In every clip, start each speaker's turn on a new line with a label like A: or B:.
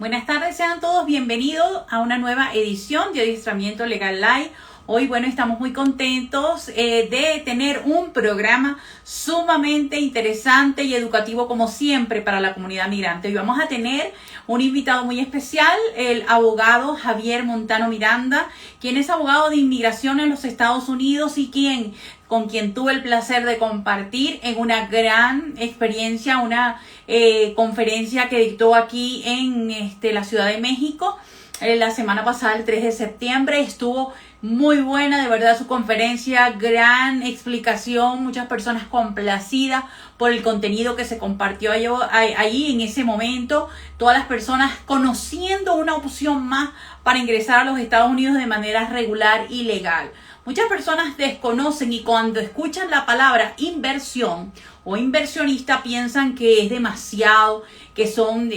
A: Buenas tardes, sean todos bienvenidos a una nueva edición de Adiestramiento Legal Live. Hoy, bueno, estamos muy contentos de tener un programa sumamente interesante y educativo como siempre para la comunidad migrante. Hoy vamos a tener un invitado muy especial, el abogado Javier Montano Miranda, quien es abogado de inmigración en los Estados Unidos y con quien tuve el placer de compartir en una gran experiencia, una conferencia que dictó aquí en la Ciudad de México. La semana pasada, el 3 de septiembre, estuvo muy buena, de verdad, su conferencia, gran explicación, muchas personas complacidas por el contenido que se compartió ahí en ese momento, todas las personas conociendo una opción más para ingresar a los Estados Unidos de manera regular y legal. Muchas personas desconocen y cuando escuchan la palabra inversión o inversionista piensan que es demasiado, que son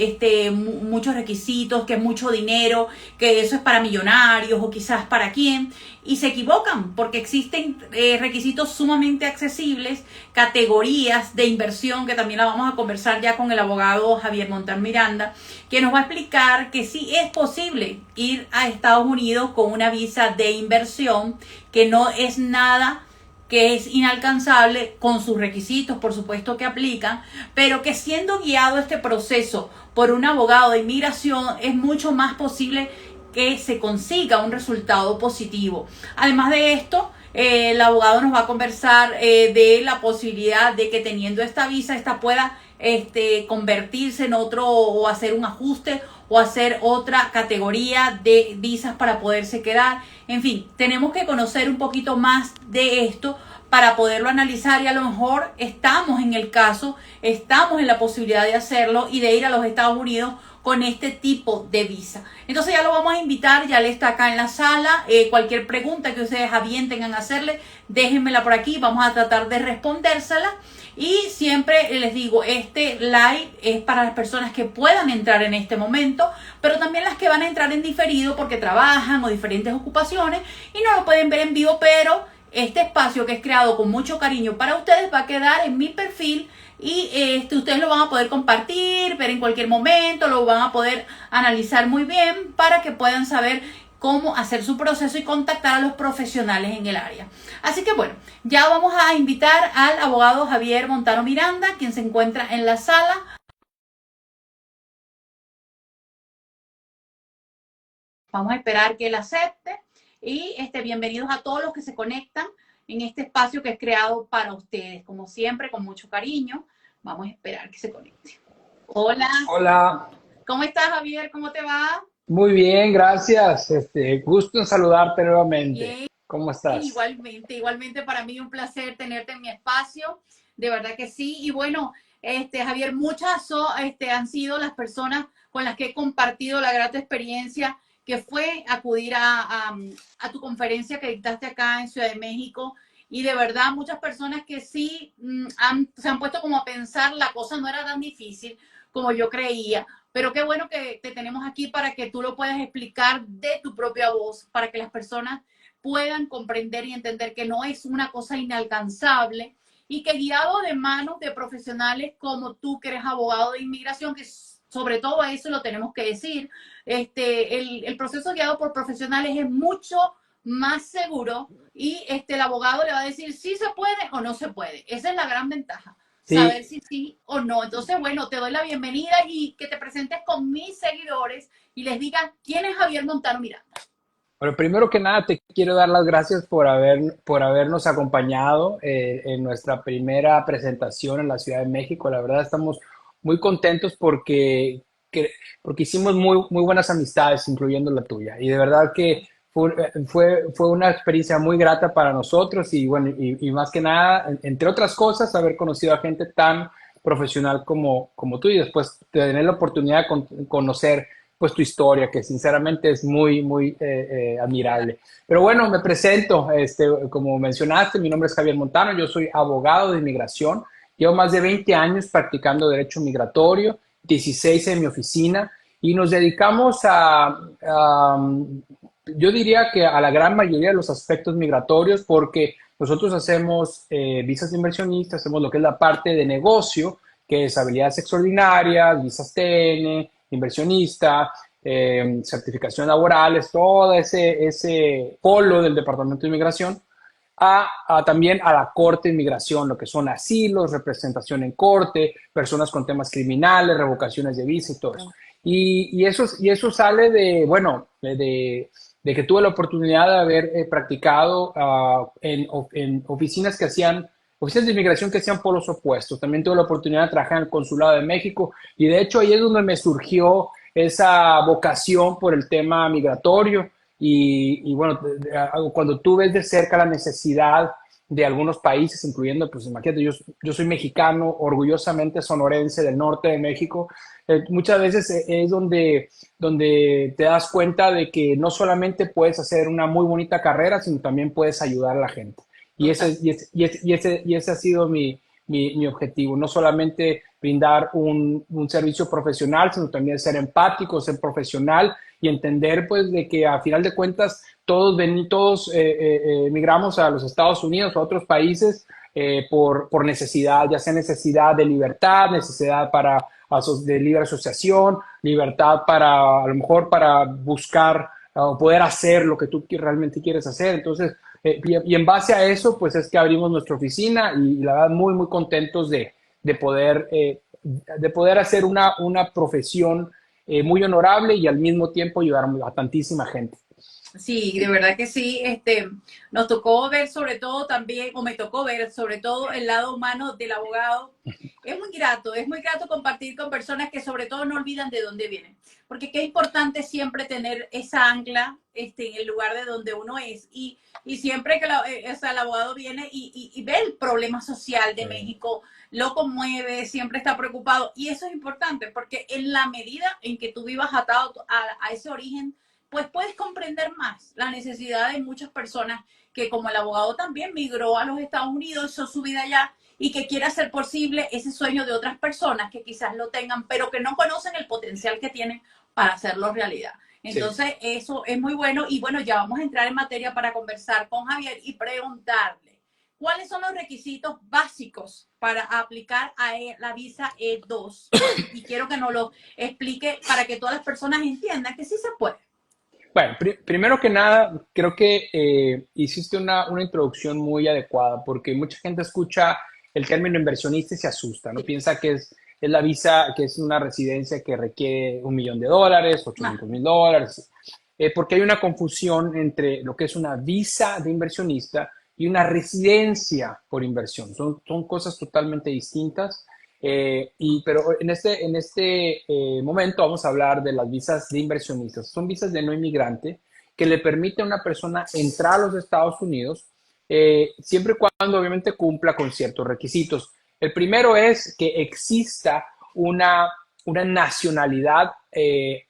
A: muchos requisitos, que es mucho dinero, que eso es para millonarios o quizás para quién. Y se equivocan porque existen requisitos sumamente accesibles, categorías de inversión que también la vamos a conversar ya con el abogado Javier Montano Miranda, que nos va a explicar que sí es posible ir a Estados Unidos con una visa de inversión, que no es nada que es inalcanzable con sus requisitos, por supuesto que aplican, pero que siendo guiado este proceso por un abogado de inmigración es mucho más posible que se consiga un resultado positivo. Además de esto, el abogado nos va a conversar de la posibilidad de que teniendo esta visa, esta pueda convertirse en otro o hacer un ajuste o hacer otra categoría de visas para poderse quedar. En fin, tenemos que conocer un poquito más de esto para poderlo analizar y a lo mejor estamos en el caso, estamos en la posibilidad de hacerlo y de ir a los Estados Unidos con este tipo de visa. Entonces ya lo vamos a invitar, ya él está acá en la sala. Cualquier pregunta que ustedes tengan a hacerle, déjenmela por aquí, vamos a tratar de respondérsela. Y siempre les digo, este live es para las personas que puedan entrar en este momento, pero también las que van a entrar en diferido porque trabajan o diferentes ocupaciones y no lo pueden ver en vivo, pero este espacio que es creado con mucho cariño para ustedes va a quedar en mi perfil y ustedes lo van a poder compartir, ver en cualquier momento, lo van a poder analizar muy bien para que puedan saber cómo hacer su proceso y contactar a los profesionales en el área. Así que bueno, ya vamos a invitar al abogado Javier Montano Miranda, quien se encuentra en la sala. Vamos a esperar que él acepte y bienvenidos a todos los que se conectan en este espacio que es creado para ustedes, como siempre, con mucho cariño. Vamos a esperar que se conecte. Hola.
B: Hola.
A: ¿Cómo estás, Javier? ¿Cómo te va?
B: Muy bien, gracias. Gusto en saludarte nuevamente.
A: Bien.
B: ¿Cómo estás?
A: Igualmente para mí un placer tenerte en mi espacio, de verdad que sí. Y bueno, Javier, muchas han sido las personas con las que he compartido la grata experiencia que fue acudir a tu conferencia que dictaste acá en Ciudad de México. Y de verdad, muchas personas que sí se han puesto como a pensar, la cosa no era tan difícil como yo creía. Pero qué bueno que te tenemos aquí para que tú lo puedas explicar de tu propia voz, para que las personas puedan comprender y entender que no es una cosa inalcanzable y que guiado de manos de profesionales como tú, que eres abogado de inmigración, que sobre todo a eso lo tenemos que decir, el proceso guiado por profesionales es mucho más seguro y el abogado le va a decir si se puede o no se puede. Esa es la gran ventaja.
B: Sí.
A: Saber si sí o no. Entonces, bueno, te doy la bienvenida y que te presentes con mis seguidores y les digas quién es Javier Montano Miranda.
B: Bueno, primero que nada te quiero dar las gracias por habernos acompañado en nuestra primera presentación en la Ciudad de México. La verdad estamos muy contentos porque hicimos muy buenas amistades, incluyendo la tuya. Y de verdad que fue una experiencia muy grata para nosotros y bueno, y más que nada, entre otras cosas, haber conocido a gente tan profesional como tú y después tener la oportunidad de conocer pues tu historia, que sinceramente es muy admirable. Pero bueno, me presento, como mencionaste, mi nombre es Javier Montano, yo soy abogado de inmigración, llevo más de 20 años practicando derecho migratorio, 16 en mi oficina, y nos dedicamos yo diría que a la gran mayoría de los aspectos migratorios, porque nosotros hacemos visas de inversionistas, hacemos lo que es la parte de negocio, que es habilidades extraordinarias, visas TN, inversionista, certificación laborales, todo ese polo del Departamento de Inmigración, también a la Corte de Inmigración, lo que son asilos, representación en corte, personas con temas criminales, revocaciones de visa y todo eso. Y eso sale de, bueno, de que tuve la oportunidad de haber practicado en oficinas oficinas de inmigración que hacían polos opuestos. También tuve la oportunidad de trabajar en el Consulado de México y de hecho ahí es donde me surgió esa vocación por el tema migratorio. Y bueno, cuando tú ves de cerca la necesidad de algunos países, incluyendo, pues imagínate, yo soy mexicano, orgullosamente sonorense del norte de México, muchas veces es donde te das cuenta de que no solamente puedes hacer una muy bonita carrera, sino también puedes ayudar a la gente. Y ese ha sido mi objetivo, no solamente brindar un servicio profesional, sino también ser empático, ser profesional y entender pues de que a final de cuentas todos migramos a los Estados Unidos o a otros países por necesidad, ya sea necesidad de libertad, necesidad de libre asociación, libertad a lo mejor para buscar o poder hacer lo que tú realmente quieres hacer. Entonces, y en base a eso, pues es que abrimos nuestra oficina y la verdad muy, muy contentos de poder hacer una profesión muy honorable y al mismo tiempo ayudar a tantísima gente.
A: Sí, de verdad que sí. Nos tocó ver sobre todo también, o me tocó ver sobre todo el lado humano del abogado. Es muy grato compartir con personas que sobre todo no olvidan de dónde vienen. Porque qué importante siempre tener esa ancla en el lugar de donde uno es. Y siempre que el abogado viene y ve el problema social de México, lo conmueve, siempre está preocupado. Y eso es importante porque en la medida en que tú vivas atado a ese origen, pues puedes comprender más la necesidad de muchas personas que como el abogado también migró a los Estados Unidos, hizo su vida allá y que quiere hacer posible ese sueño de otras personas que quizás lo tengan, pero que no conocen el potencial que tienen para hacerlo realidad. Entonces, sí, eso es muy bueno. Y bueno, ya vamos a entrar en materia para conversar con Javier y preguntarle cuáles son los requisitos básicos para aplicar a la visa E2. Y quiero que nos lo explique para que todas las personas entiendan que sí se puede.
B: Bueno, primero que nada, creo que hiciste una introducción muy adecuada porque mucha gente escucha el término inversionista y se asusta, ¿no? Piensa que es la visa, que es una residencia que requiere $1 millón, $800,000, porque hay una confusión entre lo que es una visa de inversionista y una residencia por inversión. Son cosas totalmente distintas. Pero en este momento vamos a hablar de las visas de inversionistas. Son visas de no inmigrante que le permite a una persona entrar a los Estados Unidos siempre y cuando obviamente cumpla con ciertos requisitos. El primero es que exista una nacionalidad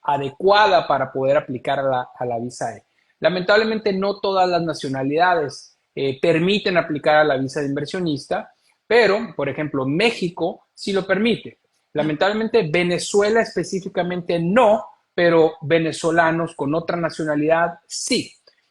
B: adecuada para poder aplicar a la visa E. Lamentablemente no todas las nacionalidades permiten aplicar a la visa de inversionista, pero, por ejemplo, México sí lo permite. Lamentablemente, Venezuela específicamente no, pero venezolanos con otra nacionalidad sí.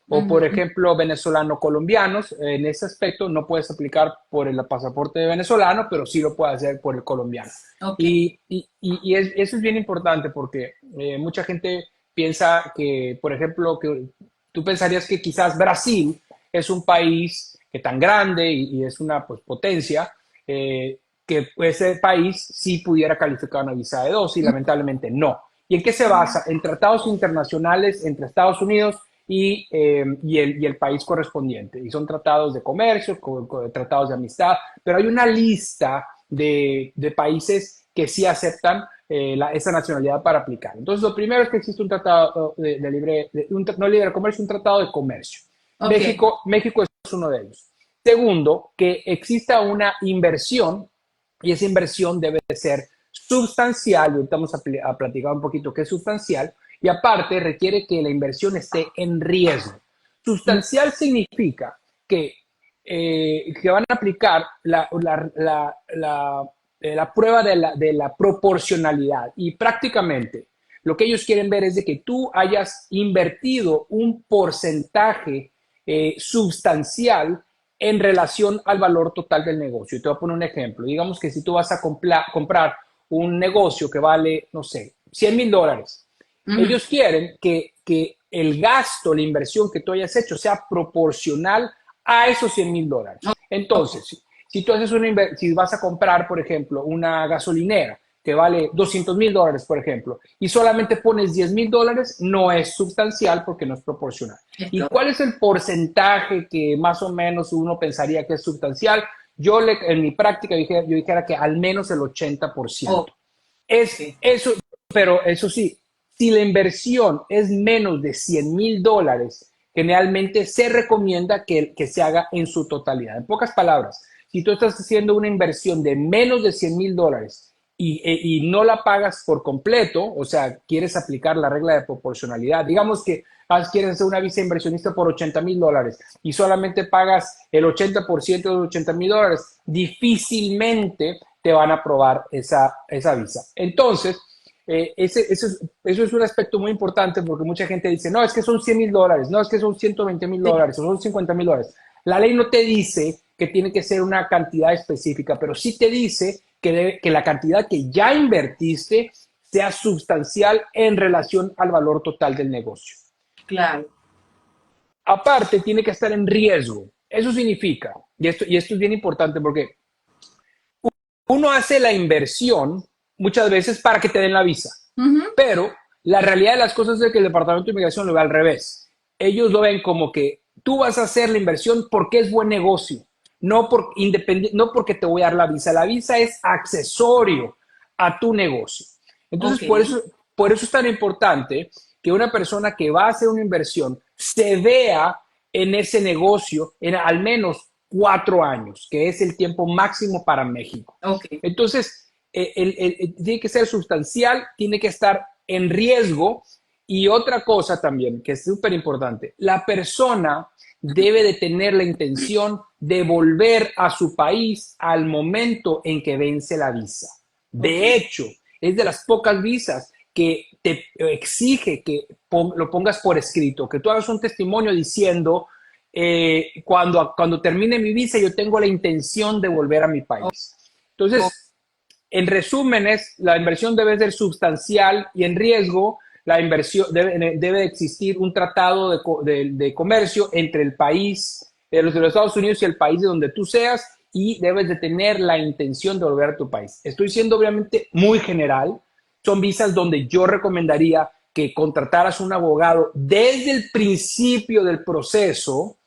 B: O, por ejemplo, venezolano-colombianos, en ese aspecto no puedes aplicar por el pasaporte venezolano, pero sí lo puedes hacer por el colombiano. Okay. Eso es bien importante porque mucha gente piensa que, por ejemplo, que tú pensarías que quizás Brasil es un país que tan grande y es una pues, potencia, que ese país sí pudiera calificar una visa E2 y lamentablemente no. ¿Y en qué se basa? En tratados internacionales entre Estados Unidos y el país correspondiente. Y son tratados de comercio, tratados de amistad, pero hay una lista de países que sí aceptan esa nacionalidad para aplicar. Entonces, lo primero es que existe un tratado no libre de comercio, un tratado de comercio. Okay. México es uno de ellos. Segundo, que exista una inversión y esa inversión debe de ser sustancial. Y ahorita vamos a platicar un poquito qué es sustancial. Y aparte requiere que la inversión esté en riesgo. Sustancial significa que van a aplicar la prueba de la proporcionalidad y prácticamente lo que ellos quieren ver es de que tú hayas invertido un porcentaje sustancial en relación al valor total del negocio. Y te voy a poner un ejemplo. Digamos que si tú vas a comprar un negocio que vale, no sé, $100,000.
A: Ujú.
B: Ellos quieren que el gasto, la inversión que tú hayas hecho sea proporcional a esos $100,000.
A: Ok.
B: Entonces, si tú haces si vas a comprar, por ejemplo, una gasolinera que vale $200,000, por ejemplo, y solamente pones $10,000, no es sustancial porque no es proporcional. ¿Y
A: Esto.
B: cuál es el porcentaje que más o menos uno pensaría que es sustancial? En mi práctica, yo dijera que al menos el 80%.
A: Ok.
B: Es eso, pero eso sí, si la inversión es menos de $100,000, generalmente se recomienda que se haga en su totalidad. En pocas palabras, si tú estás haciendo una inversión de menos de $100,000 y no la pagas por completo, o sea, quieres aplicar la regla de proporcionalidad, digamos que quieres hacer una visa inversionista por $80,000 y solamente pagas el 80% de los $80,000, difícilmente te van a aprobar esa visa. Entonces, eso es un aspecto muy importante porque mucha gente dice, no, es que son $100,000, no, es que son $120,000 o son $50,000. La ley no te dice que tiene que ser una cantidad específica, pero sí te dice que la cantidad que ya invertiste sea sustancial en relación al valor total del negocio.
A: Claro.
B: Aparte, tiene que estar en riesgo. Eso significa, y esto es bien importante porque uno hace la inversión muchas veces para que te den la visa,
A: Ujú.
B: pero la realidad de las cosas es que el Departamento de Inmigración lo ve al revés. Ellos lo ven como que tú vas a hacer la inversión porque es buen negocio, no porque te voy a dar la visa. La visa es accesorio a tu negocio. Entonces,
A: Ok.
B: por eso es tan importante que una persona que va a hacer una inversión se vea en ese negocio en al menos 4 años, que es el tiempo máximo para México.
A: Ok.
B: Entonces, tiene que ser sustancial, tiene que estar en riesgo. Y otra cosa también, que es súper importante, la persona debe de tener la intención de volver a su país al momento en que vence la visa.
A: Ok.
B: De hecho, es de las pocas visas que te exige que lo pongas por escrito, que tú hagas un testimonio diciendo, cuando termine mi visa, yo tengo la intención de volver a mi país.
A: Ok.
B: Entonces, en resúmenes, la inversión debe ser sustancial y en riesgo. La inversión debe existir un tratado de comercio entre el país de los Estados Unidos y el país de donde tú seas, y debes de tener la intención de volver a tu país. Estoy siendo obviamente muy general. Son visas donde yo recomendaría que contrataras un abogado desde el principio del proceso,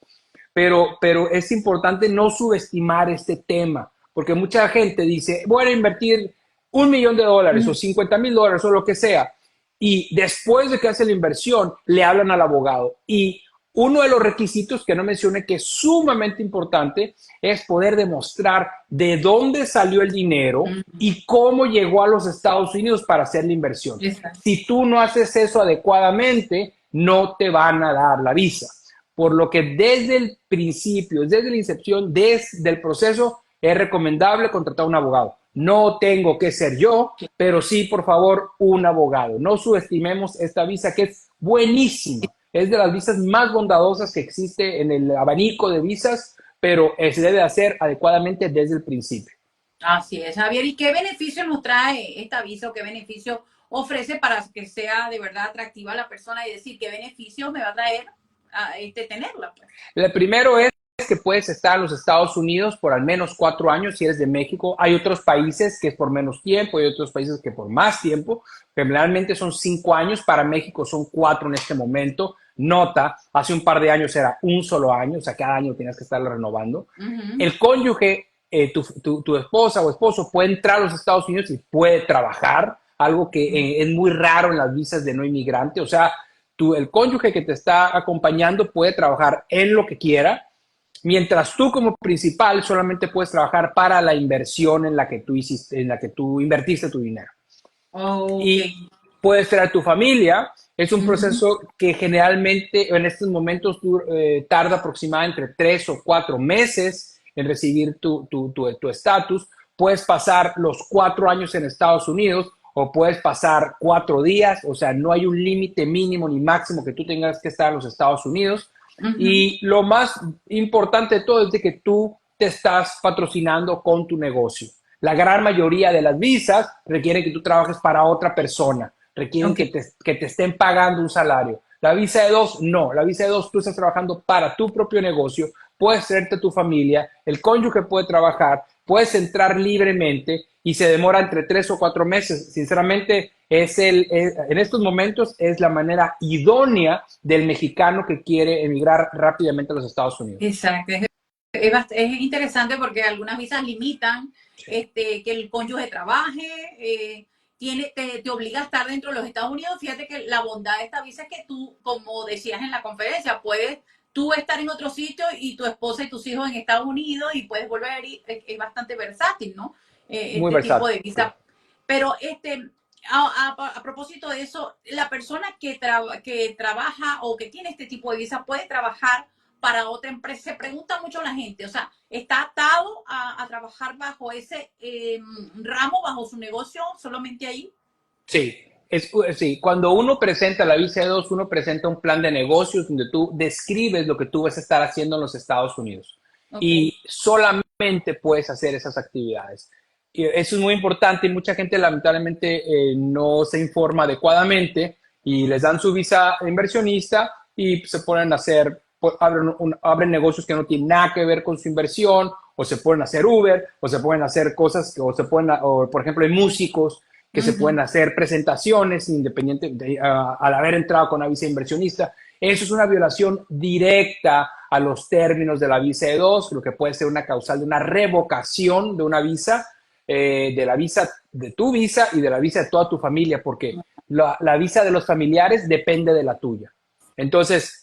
B: pero es importante no subestimar este tema, porque mucha gente dice, voy a invertir $1,000,000 o $50,000 o lo que sea, y después de que hace la inversión, le hablan al abogado. Y uno de los requisitos que no mencioné, que es sumamente importante, es poder demostrar de dónde salió el dinero y cómo llegó a los Estados Unidos para hacer la inversión.
A: Exacto.
B: Si tú no haces eso adecuadamente, no te van a dar la visa. Por lo que desde el principio, desde la incepción, desde el proceso, es recomendable contratar un abogado. No tengo que ser yo, pero sí, por favor, un abogado. No subestimemos esta visa, que es buenísima. Es de las visas más bondadosas que existe en el abanico de visas, pero se debe hacer adecuadamente desde el principio.
A: Así es, Javier. ¿Y qué beneficios nos trae esta visa o qué beneficio ofrece para que sea de verdad atractiva a la persona y decir qué beneficios me va a traer tenerla? Pues?
B: El primero es que puedes estar en los Estados Unidos por al menos 4 años si eres de México. Hay otros países que es por menos tiempo, hay otros países que por más tiempo. Generalmente son 5 años, para México son 4 en este momento. Nota, hace un par de años era un solo año, o sea, cada año tienes que estarlo renovando. El cónyuge, tu esposa o esposo puede entrar a los Estados Unidos y puede trabajar, algo que es muy raro en las visas de no inmigrante. O sea, el cónyuge que te está acompañando puede trabajar en lo que quiera, mientras tú como principal solamente puedes trabajar para la inversión en la que tú hiciste, en la que tú invertiste tu dinero.
A: Ok.
B: Y puedes traer tu familia. Es un proceso que generalmente en estos momentos tarda aproximadamente entre 3 o 4 meses en recibir tu estatus. Puedes pasar los 4 años en Estados Unidos o puedes pasar 4 días. O sea, no hay un límite mínimo ni máximo que tú tengas que estar en los Estados Unidos. Y lo más importante de todo es de que tú te estás patrocinando con tu negocio. La gran mayoría de las visas requieren que tú trabajes para otra persona, requieren
A: Ok.
B: que te estén pagando un salario. La visa de dos, no. La visa de dos, tú estás trabajando para tu propio negocio, puedes traerte a tu familia, el cónyuge puede trabajar, puedes entrar libremente y se demora entre 3 o 4 meses. Sinceramente, en estos momentos es la manera idónea del mexicano que quiere emigrar rápidamente a los Estados Unidos.
A: Exacto. Es interesante porque algunas visas limitan
B: Sí.
A: que el cónyuge trabaje, te obliga a estar dentro de los Estados Unidos. Fíjate que la bondad de esta visa es que tú, como decías en la conferencia, puedes tú estar en otro sitio y tu esposa y tus hijos en Estados Unidos y puedes volver y es bastante versátil, ¿no?
B: Muy
A: Este tipo de
B: versátil.
A: visa. Pero a propósito de eso, la persona que trabaja o que tiene este tipo de visa puede trabajar para otra empresa. Se pregunta mucho la gente, o sea, ¿está atado a trabajar bajo ese ramo, bajo su negocio, solamente ahí?
B: Sí, sí, cuando uno presenta la visa E2, uno presenta un plan de negocios donde tú describes lo que tú vas a estar haciendo en los Estados Unidos
A: Ok.
B: y solamente puedes hacer esas actividades. Y eso es muy importante y mucha gente lamentablemente no se informa adecuadamente y les dan su visa de inversionista y se ponen a hacer, abren negocios que no tienen nada que ver con su inversión o se pueden hacer Uber o se pueden hacer cosas, o por ejemplo hay músicos que se pueden
A: Ujú.
B: hacer presentaciones independiente al haber entrado con la visa inversionista. Eso es una violación directa a los términos de la visa E2, lo que puede ser una causal de una revocación de una visa, de la visa de tu visa y de la visa de toda tu familia, porque la visa de los familiares depende de la tuya. Entonces,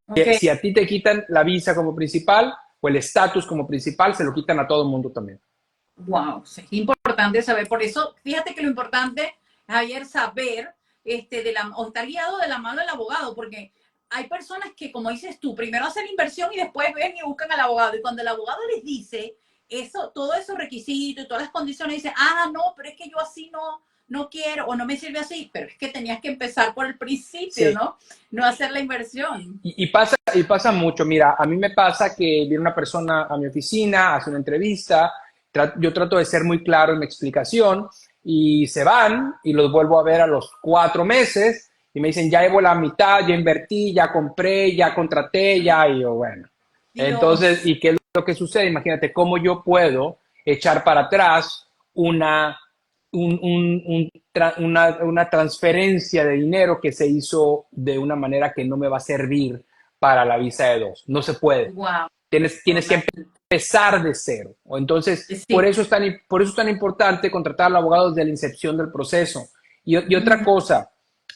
A: Ok.
B: si a ti te quitan la visa como principal o el estatus como principal, se lo quitan a todo el mundo también.
A: Wow, sí, es importante saber. Por eso, fíjate que lo importante, Javier, saber o estar guiado de la mano del abogado, porque hay personas que, como dices tú, primero hacen la inversión y después ven y buscan al abogado. Y cuando el abogado les dice eso, todos esos requisitos y todas las condiciones, dicen, no, pero es que yo así no quiero o no me sirve así, pero es que tenías que empezar por el principio,
B: Sí,
A: ¿no? No hacer la inversión.
B: y pasa mucho. Mira, a mí me pasa que viene una persona a mi oficina, hace una entrevista, yo trato de ser muy claro en mi explicación y se van y los vuelvo a ver a los 4 meses y me dicen, ya llevo la mitad, ya invertí, ya compré, ya contraté, ya, y yo, bueno. Entonces,
A: Dios.
B: ¿y qué es lo que sucede? Imagínate cómo yo puedo echar para atrás una una transferencia de dinero que se hizo de una manera que no me va a servir para la visa de dos. No se puede.
A: Wow.
B: Tienes que empezar de cero. O entonces,
A: Sí.
B: por eso es tan importante contratar al abogado desde la incepción del proceso. Y otra cosa,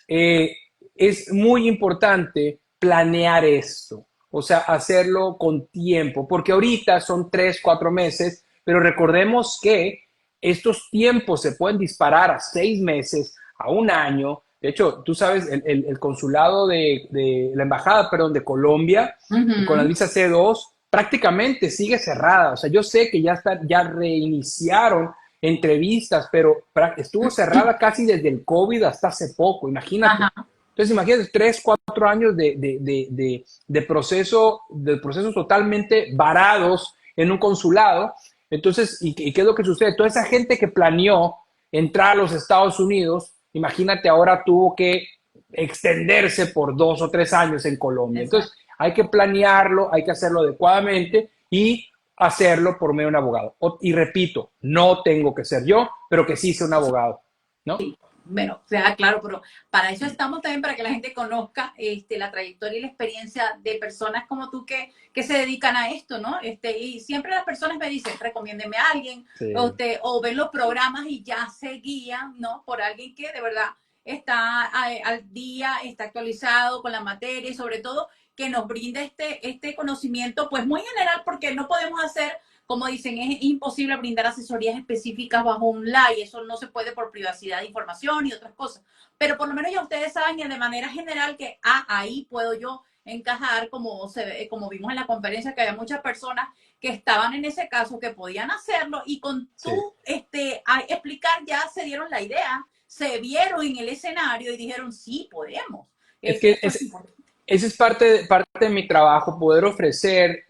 B: eh, es muy importante planear esto, o sea, hacerlo con tiempo, porque ahorita son 3, 4 meses, pero recordemos que estos tiempos se pueden disparar a 6 meses, a un año. De hecho, tú sabes, el consulado de la embajada, perdón, de Colombia, con la
A: Ujú.
B: visa C2, prácticamente sigue cerrada. O sea, yo sé que ya reiniciaron entrevistas, pero estuvo cerrada casi desde el COVID hasta hace poco, imagínate.
A: Ajá.
B: Entonces, imagínate, 3, 4 años de procesos totalmente varados en un consulado. Entonces, ¿y qué es lo que sucede? Toda esa gente que planeó entrar a los Estados Unidos, imagínate, ahora tuvo que extenderse por 2 o 3 años en Colombia. Entonces,
A: Exacto.
B: hay que planearlo, hay que hacerlo adecuadamente y hacerlo por medio de un abogado. Y repito, no tengo que ser yo, pero que sí sea un abogado, ¿no?
A: Bueno, o sea, claro, pero para eso estamos también, para que la gente conozca la trayectoria y la experiencia de personas como tú que se dedican a esto, ¿no? Y siempre las personas me dicen, recomiéndeme a alguien,
B: Sí.
A: o ven los programas y ya se guían, ¿no? Por alguien que de verdad está al día, está actualizado con la materia y sobre todo que nos brinde este conocimiento, pues muy general, porque no podemos hacer como dicen, es imposible brindar asesorías específicas bajo un LAI, eso no se puede por privacidad de información y otras cosas. Pero por lo menos ya ustedes saben de manera general que ahí puedo yo encajar, como vimos en la conferencia, que había muchas personas que estaban en ese caso, que podían hacerlo, y con
B: Sí.
A: tú a explicar ya se dieron la idea, se vieron en el escenario y dijeron, sí, podemos.
B: Es que
A: Eso es importante.
B: ese es parte de mi trabajo, poder ofrecer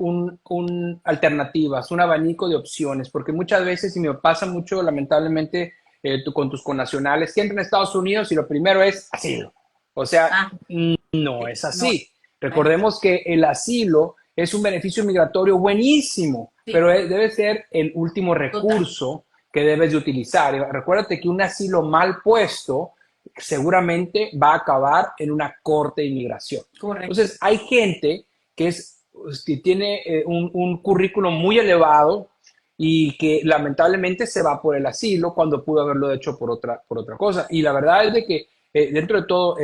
B: alternativas, un abanico de opciones, porque muchas veces, y me pasa mucho lamentablemente con tus connacionales que entran a Estados Unidos y lo primero es asilo. O sea, no es
A: no,
B: así. Recordemos que el asilo es un beneficio migratorio buenísimo,
A: sí,
B: pero debe ser el último recurso que debes de utilizar. Recuérdate que un asilo mal puesto seguramente va a acabar en una corte de inmigración.
A: correcto.
B: Entonces, hay gente que tiene un currículum muy elevado y que lamentablemente se va por el asilo cuando pudo haberlo hecho por otra cosa. Y la verdad es de que dentro de todo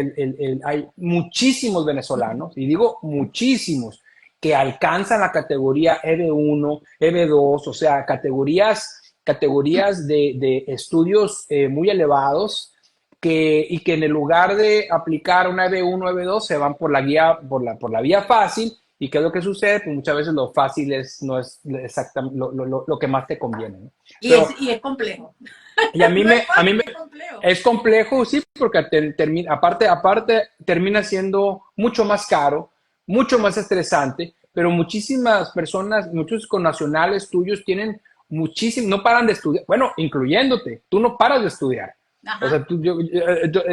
B: hay muchísimos venezolanos, y digo muchísimos, que alcanzan la categoría EB1, EB2, o sea, categorías de estudios muy elevados, y que en el lugar de aplicar una EB1 o EB2 se van por la vía fácil. ¿Y qué es lo que sucede? Pues muchas veces lo fácil no es exactamente lo que más te conviene, ¿no?
A: Y es complejo.
B: Y a mí
A: No
B: me,
A: es
B: a mí
A: fácil,
B: me,
A: es complejo.
B: es complejo, sí, porque aparte termina siendo mucho más caro, mucho más estresante, pero muchísimas personas, muchos connacionales tuyos tienen muchísimo, no paran de estudiar, bueno, incluyéndote, tú no paras de estudiar.
A: Ajá.
B: O sea,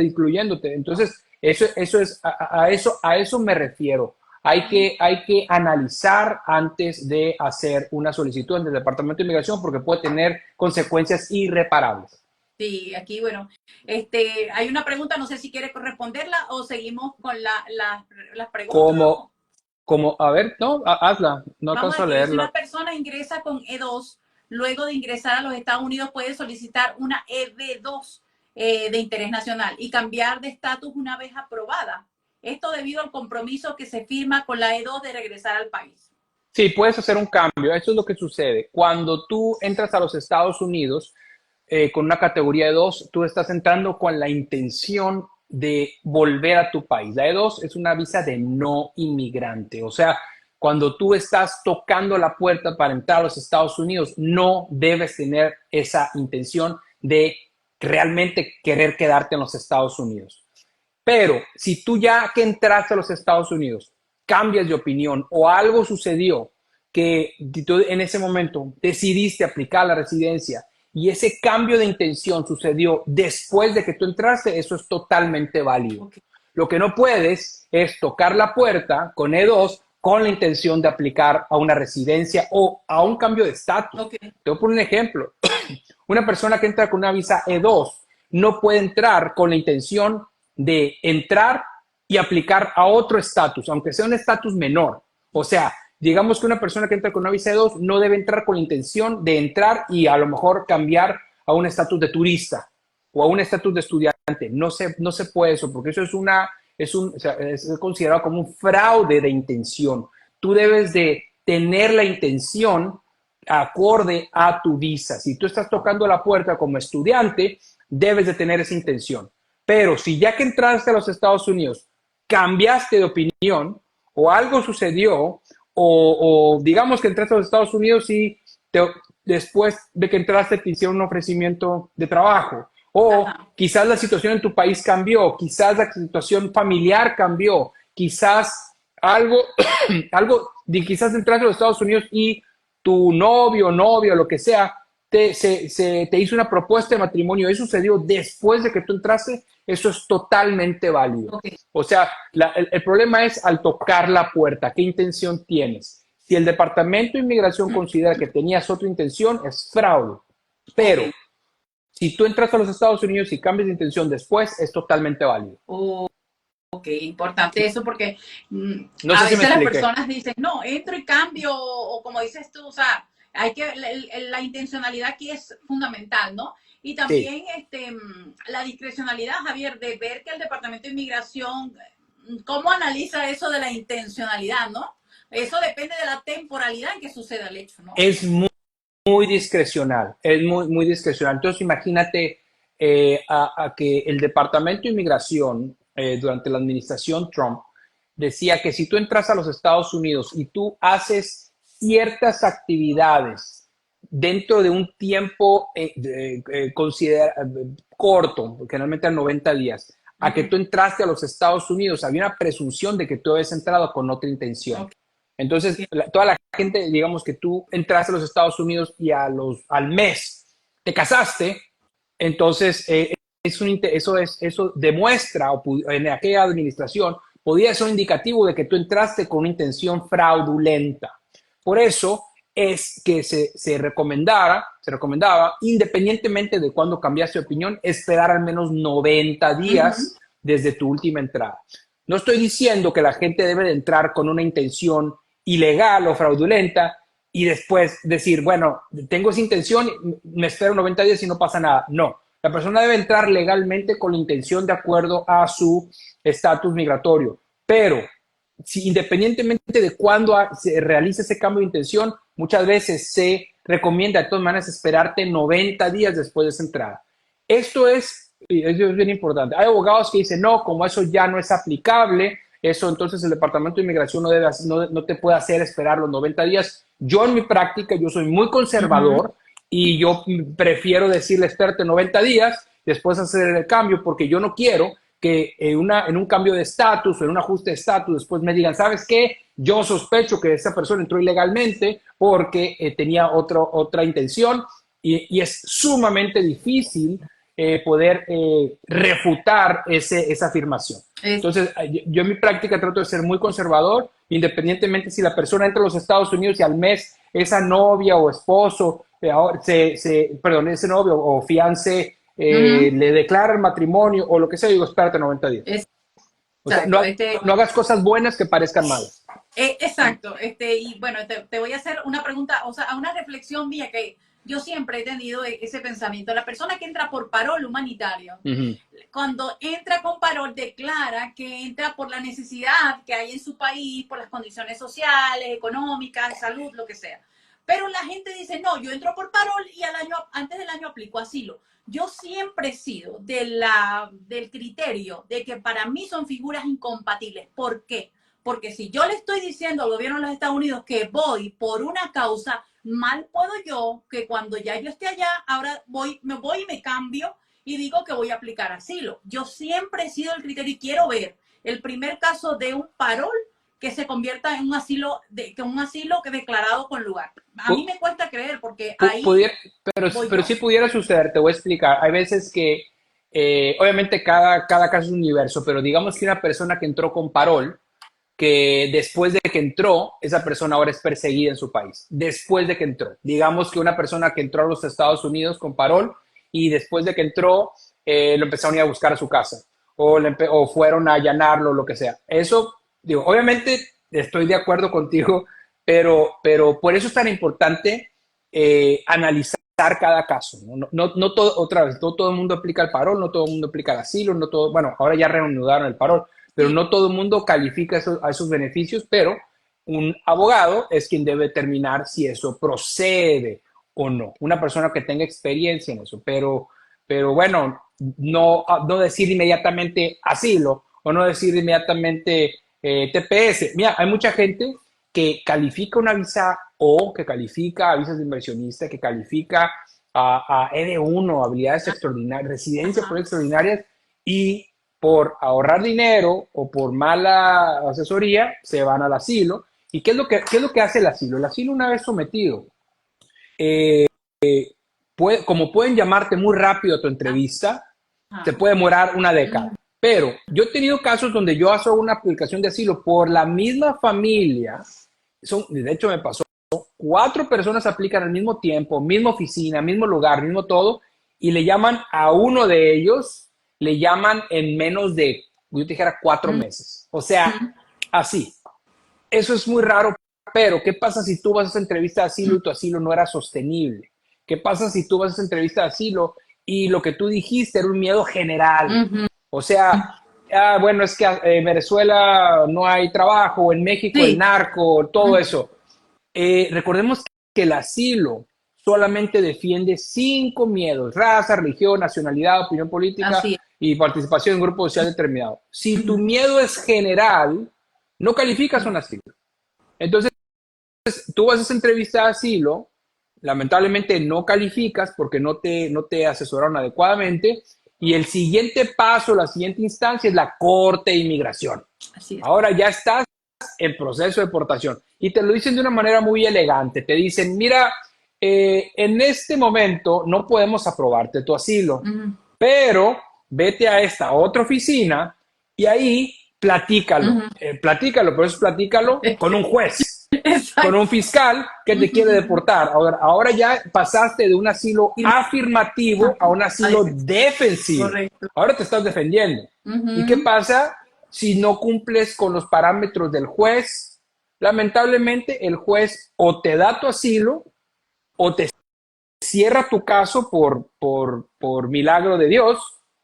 B: incluyéndote. Entonces, eso es, a eso me refiero. Hay que analizar antes de hacer una solicitud ante el Departamento de Inmigración porque puede tener consecuencias irreparables.
A: Sí, aquí, bueno, hay una pregunta, no sé si quiere responderla o seguimos con las preguntas.
B: A ver, no, hazla, no
A: Vamos a
B: alcanzo a
A: decir, si
B: leerla.
A: una persona ingresa con E2, luego de ingresar a los Estados Unidos puede solicitar una EB2 de interés nacional y cambiar de estatus una vez aprobada. Esto debido al compromiso que se firma con la E2 de regresar al país.
B: Sí, puedes hacer un cambio. Esto es lo que sucede. Cuando tú entras a los Estados Unidos con una categoría de 2, tú estás entrando con la intención de volver a tu país. La E2 es una visa de no inmigrante. O sea, cuando tú estás tocando la puerta para entrar a los Estados Unidos, no debes tener esa intención de realmente querer quedarte en los Estados Unidos. Pero si tú ya que entraste a los Estados Unidos cambias de opinión o algo sucedió que tú en ese momento decidiste aplicar la residencia y ese cambio de intención sucedió después de que tú entraste, eso es totalmente válido.
A: Okay.
B: Lo que no puedes es tocar la puerta con E2 con la intención de aplicar a una residencia o a un cambio de estatus.
A: Okay.
B: Te voy a poner un ejemplo. Una persona que entra con una visa E2 no puede entrar con la intención de entrar y aplicar a otro estatus, aunque sea un estatus menor. O sea, digamos que una persona que entra con una visa E2 no debe entrar con la intención de entrar y a lo mejor cambiar a un estatus de turista o a un estatus de estudiante. No se puede eso, porque eso es considerado como un fraude de intención. Tú debes de tener la intención acorde a tu visa. Si tú estás tocando la puerta como estudiante, debes de tener esa intención. Pero si ya que entraste a los Estados Unidos, cambiaste de opinión o algo sucedió, o digamos que entraste a los Estados Unidos y después de que entraste te hicieron un ofrecimiento de trabajo, o quizás la situación en tu país cambió, quizás la situación familiar cambió, quizás quizás entraste a los Estados Unidos y tu novio, novia, lo que sea, te hizo una propuesta de matrimonio, eso sucedió después de que tú entraste, eso es totalmente válido.
A: Okay.
B: O sea, el problema es al tocar la puerta, ¿qué intención tienes? Si el Departamento de Inmigración considera que tenías otra intención, es fraude. Pero si tú entras a los Estados Unidos y cambias de intención después, es totalmente válido.
A: Ok, importante eso porque
B: no
A: a
B: sé
A: veces
B: si
A: las personas dicen, no, entro y cambio, o como dices tú, o sea, la intencionalidad aquí es fundamental, ¿no? Y también la discrecionalidad, Javier, de ver que el Departamento de Inmigración, ¿cómo analiza eso de la intencionalidad, no? Eso depende de la temporalidad en que suceda el hecho, ¿no?
B: Es muy discrecional, es muy discrecional. Entonces, imagínate a que el Departamento de Inmigración, durante la administración Trump, decía que si tú entras a los Estados Unidos y tú haces ciertas actividades dentro de un tiempo corto, generalmente a 90 días, a que tú entraste a los Estados Unidos, había una presunción de que tú habías entrado con otra intención. Okay. Entonces, toda la gente, digamos que tú entraste a los Estados Unidos y al mes te casaste, Entonces, eso demuestra, en aquella administración, podía ser un indicativo de que tú entraste con una intención fraudulenta. Por eso es que se recomendaba, independientemente de cuándo cambiaste de opinión, esperar al menos 90 días desde tu última entrada. No estoy diciendo que la gente debe de entrar con una intención ilegal o fraudulenta y después decir, bueno, tengo esa intención, me espero 90 días y no pasa nada. No, la persona debe entrar legalmente con la intención de acuerdo a su estatus migratorio. Pero si independientemente de cuándo se realice ese cambio de intención, muchas veces se recomienda de todas maneras esperarte 90 días después de esa entrada. Esto es bien importante. Hay abogados que dicen, no, como eso ya no es aplicable, eso entonces el Departamento de Inmigración no te puede hacer esperar los 90 días. Yo en mi práctica, yo soy muy conservador y yo prefiero decirle espérate 90 días, después hacer el cambio, porque yo no quiero que en un cambio de estatus o en un ajuste de estatus después me digan, ¿sabes qué? Yo sospecho que esa persona entró ilegalmente porque tenía otra intención y es sumamente difícil poder refutar esa afirmación. Entonces, yo en mi práctica trato de ser muy conservador, independientemente si la persona entra a los Estados Unidos y al mes esa novia o esposo, ese novio o fiancé le declara el matrimonio o lo que sea, digo, espérate 90 días. O sea, no hagas cosas buenas que parezcan malas.
A: Exacto. Y bueno, te voy a hacer una pregunta, o sea, una reflexión mía que yo siempre he tenido ese pensamiento. La persona que entra por parol humanitario, cuando entra con parol, declara que entra por la necesidad que hay en su país, por las condiciones sociales, económicas, salud, lo que sea. Pero la gente dice, no, yo entro por parol y antes del año aplico asilo. Yo siempre he sido del criterio de que para mí son figuras incompatibles. ¿Por qué? Porque si yo le estoy diciendo al gobierno de los Estados Unidos que voy por una causa, mal puedo yo que cuando ya yo esté allá, ahora me voy y me cambio y digo que voy a aplicar asilo. Yo siempre he sido el criterio y quiero ver el primer caso de un parol que se convierta en un asilo que declarado con lugar. A mí me cuesta creer porque ahí...
B: Pero si pudiera suceder, te voy a explicar. Hay veces que, obviamente cada caso es un universo, pero digamos que una persona que entró con parol, que después de que entró, esa persona ahora es perseguida en su país. Después de que entró. Digamos que una persona que entró a los Estados Unidos con parol y después de que entró, lo empezaron a ir a buscar a su casa o fueron a allanarlo, lo que sea. Eso, digo, obviamente estoy de acuerdo contigo, pero por eso es tan importante analizar cada caso. No todo, otra vez, no todo el mundo aplica el parol, no todo el mundo aplica el asilo, no todo, bueno, ahora ya reanudaron el parol, pero no todo el mundo califica a esos beneficios, pero un abogado es quien debe determinar si eso procede o no. Una persona que tenga experiencia en eso, pero bueno, no decir inmediatamente asilo o no decir inmediatamente TPS. Mira, hay mucha gente que califica una visa O, que califica a visas de inversionista, que califica a ED1, habilidades extraordinarias, residencia por extraordinarias, y por ahorrar dinero o por mala asesoría se van al asilo. ¿Y qué es lo que hace el asilo? El asilo, una vez sometido, como pueden llamarte muy rápido a tu entrevista, te puede demorar una década. Pero yo he tenido casos donde yo hago una aplicación de asilo por la misma familia. De hecho, me pasó, 4 personas aplican al mismo tiempo, misma oficina, mismo lugar, mismo todo, y le llaman a uno de ellos, le llaman en menos de, yo te dijera, 4 meses. O sea, así. Eso es muy raro, pero ¿qué pasa si tú vas a esa entrevista de asilo y tu asilo no era sostenible? ¿Qué pasa si tú vas a esa entrevista de asilo y lo que tú dijiste era un miedo general? O sea, bueno, es que en Venezuela no hay trabajo, en México el narco, todo eso. Recordemos que el asilo solamente defiende 5 miedos: raza, religión, nacionalidad, opinión política y participación en un grupo social determinado. Si tu miedo es general, no calificas un asilo. Entonces, tú vas a esa entrevista de asilo, lamentablemente no calificas porque no te asesoraron adecuadamente, y el siguiente paso, la siguiente instancia es la Corte de Inmigración. Ahora ya estás en proceso de deportación y te lo dicen de una manera muy elegante. Te dicen, mira, en este momento no podemos aprobarte tu asilo,
A: Ujú.
B: pero vete a esta otra oficina y ahí platícalo.
A: Ujú.
B: Platícalo, pero eso platícalo con un juez, con un
A: Exacto.
B: fiscal que te quiere
A: Ujú.
B: deportar. Ahora ya pasaste de un asilo afirmativo a un
A: A
B: asilo
A: defensa.
B: defensivo.
A: Correcto.
B: Ahora te estás defendiendo. ¿Y qué
A: Ujú.
B: pasa si no cumples con los parámetros del juez? Lamentablemente, el juez o te da tu asilo o te cierra tu caso por milagro de Dios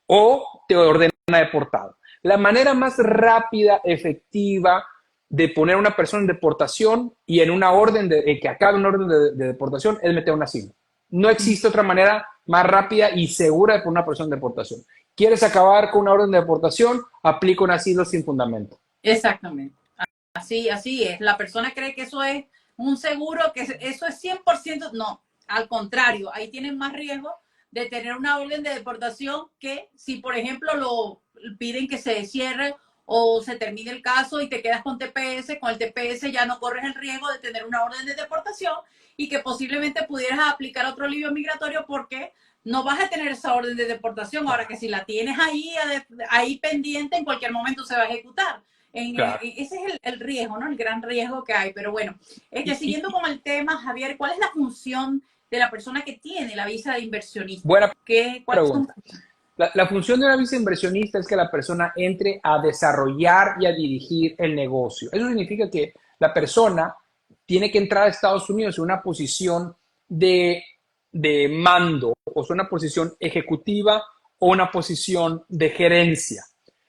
B: o te ordena deportado. La manera más rápida, efectiva de poner a una persona en deportación y en una orden de que acabe una orden de deportación es meter un asilo. No existe otra manera más rápida y segura de poner a una persona en deportación. ¿Quieres acabar con una orden de deportación? Aplica un asilo sin fundamento.
A: Exactamente. Así es. La persona cree que eso es un seguro, que eso es 100%. No, al contrario, ahí tienen más riesgo de tener una orden de deportación que si, por ejemplo, lo piden que se cierre o se termine el caso y te quedas con TPS, con el TPS ya no corres el riesgo de tener una orden de deportación y que posiblemente pudieras aplicar otro alivio migratorio porque no vas a tener esa orden de deportación. Ahora que si la tienes ahí pendiente, en cualquier momento se va a ejecutar.
B: Claro.
A: Ese es el riesgo, ¿no? El gran riesgo que hay. Pero bueno,
B: Y,
A: siguiendo
B: y,
A: con el tema, Javier, ¿cuál es la función de la persona que tiene la visa de inversionista?
B: buena
A: ¿Cuáles son?
B: pregunta. La función de una visa inversionista es que la persona entre a desarrollar y a dirigir el negocio. Eso significa que la persona tiene que entrar a Estados Unidos en una posición de, de mando, o sea, una posición ejecutiva o una posición de gerencia.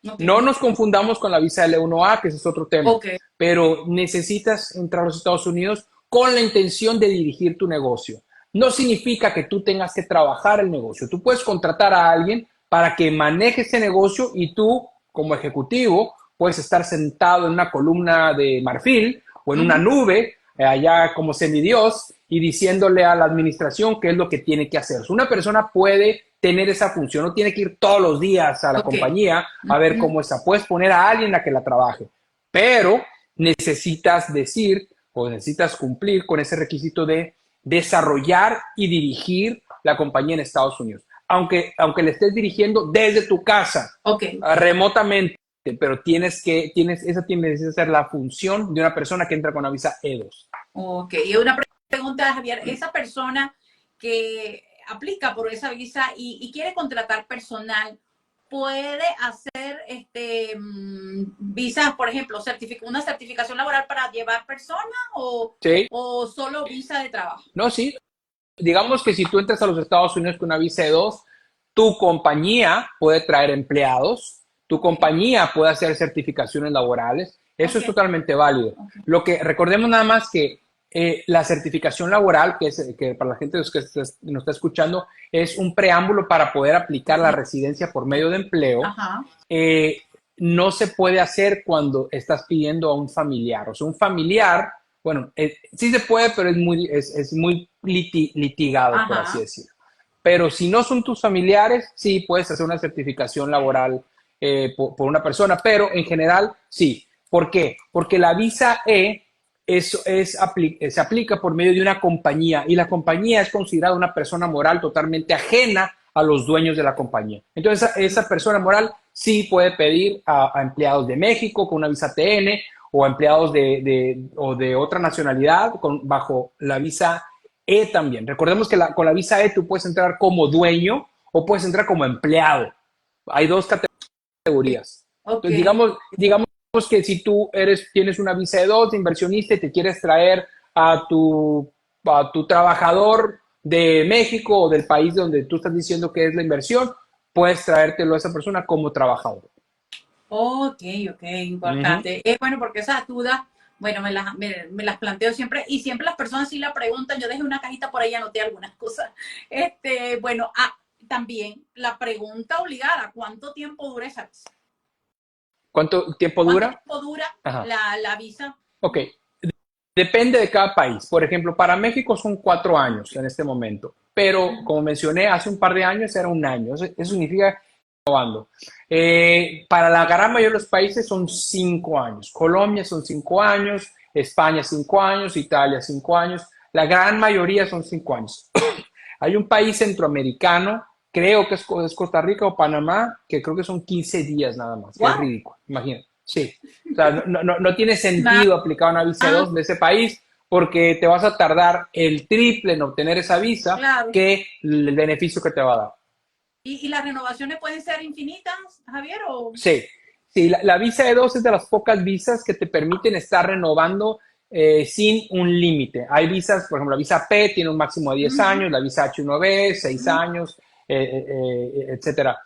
A: Ok,
B: No nos confundamos con la visa L1A, que ese es otro tema,
A: ok,
B: pero necesitas entrar a los Estados Unidos con la intención de dirigir tu negocio. No significa que tú tengas que trabajar el negocio. Tú puedes contratar a alguien para que maneje ese negocio y tú, como ejecutivo, puedes estar sentado en una columna de marfil o en una
A: ujú,
B: nube, allá como semidios, y diciéndole a la administración qué es lo que tiene que hacer. Una persona puede tener esa función, no tiene que ir todos los días a la
A: ok,
B: compañía a ver
A: ujú,
B: cómo está. Puedes poner a alguien a que la trabaje, pero necesitas decir o necesitas cumplir con ese requisito de desarrollar y dirigir la compañía en Estados Unidos. Aunque le estés dirigiendo desde tu casa,
A: ok,
B: remotamente, pero esa tiene que ser la función de una persona que entra con la visa E2.
A: ok. Y una pregunta, Javier, esa persona que aplica por esa visa y quiere contratar personal, puede hacer visas, por ejemplo, una certificación laboral para llevar personas
B: ¿Sí?
A: o solo visa de trabajo.
B: No, sí. Digamos que si tú entras a los Estados Unidos con una visa E2, tu compañía puede traer empleados, tu
A: Ok,
B: compañía puede hacer certificaciones laborales, eso
A: ok,
B: es totalmente válido.
A: ok.
B: Lo que recordemos nada más que la certificación laboral, que para la gente que nos está escuchando, es un preámbulo para poder aplicar la
A: Sí.
B: residencia por medio de empleo.
A: Ajá.
B: eh, no se puede hacer cuando estás pidiendo a un familiar. O sea, un familiar, bueno, sí se puede, pero es muy litigado, por así
A: Ajá.
B: decirlo. Pero si no son tus familiares, sí puedes hacer una certificación laboral por una persona, pero en general sí. ¿Por qué? Porque la visa E se aplica por medio de una compañía y la compañía es considerada una persona moral totalmente ajena a los dueños de la compañía. Entonces, esa persona moral sí puede pedir a empleados de México con una visa TN o a empleados o de otra nacionalidad bajo la visa E también. Recordemos que con la visa E tú puedes entrar como dueño o puedes entrar como empleado. Hay dos categorías.
A: Ok.
B: Entonces, digamos que si tú tienes una visa E2 de inversionista y te quieres traer a tu trabajador de México o del país donde tú estás diciendo que es la inversión, puedes traértelo a esa persona como trabajador.
A: Ok, ok,
B: Uh -huh.
A: importante. Es bueno porque esas dudas, bueno, me las planteo siempre y siempre las personas sí la preguntan. Yo dejé una cajita por ahí, anoté algunas cosas. Bueno, también la pregunta obligada, ¿cuánto tiempo dura esa visa?
B: ¿Cuánto tiempo
A: ¿Cuánto
B: dura?
A: tiempo dura
B: Ajá.
A: la visa?
B: Ok. Depende de cada país. Por ejemplo, para México son 4 años en este momento, pero como mencioné, hace un par de años era un año. Eso significa renovando. Para la gran mayoría de los países son 5 años. Colombia son 5 años, España 5 años, Italia 5 años. La gran mayoría son 5 años. Hay un país centroamericano, creo que es Costa Rica o Panamá, que creo que son 15 días nada más, que es
A: Wow.
B: ridículo, imagínate. Sí, o sea, no tiene sentido aplicar una visa
A: Ah,
B: 2 de ese país porque te vas a tardar el triple en obtener esa visa
A: claro.
B: que el beneficio que te va a dar.
A: ¿Y las renovaciones pueden ser infinitas, Javier? O...
B: Sí, sí, la visa E2 es de las pocas visas que te permiten estar renovando sin un límite. Hay visas, por ejemplo, la visa P tiene un máximo de 10
A: Ujú,
B: años, la visa H1B, 6
A: ujú.
B: años, etcétera.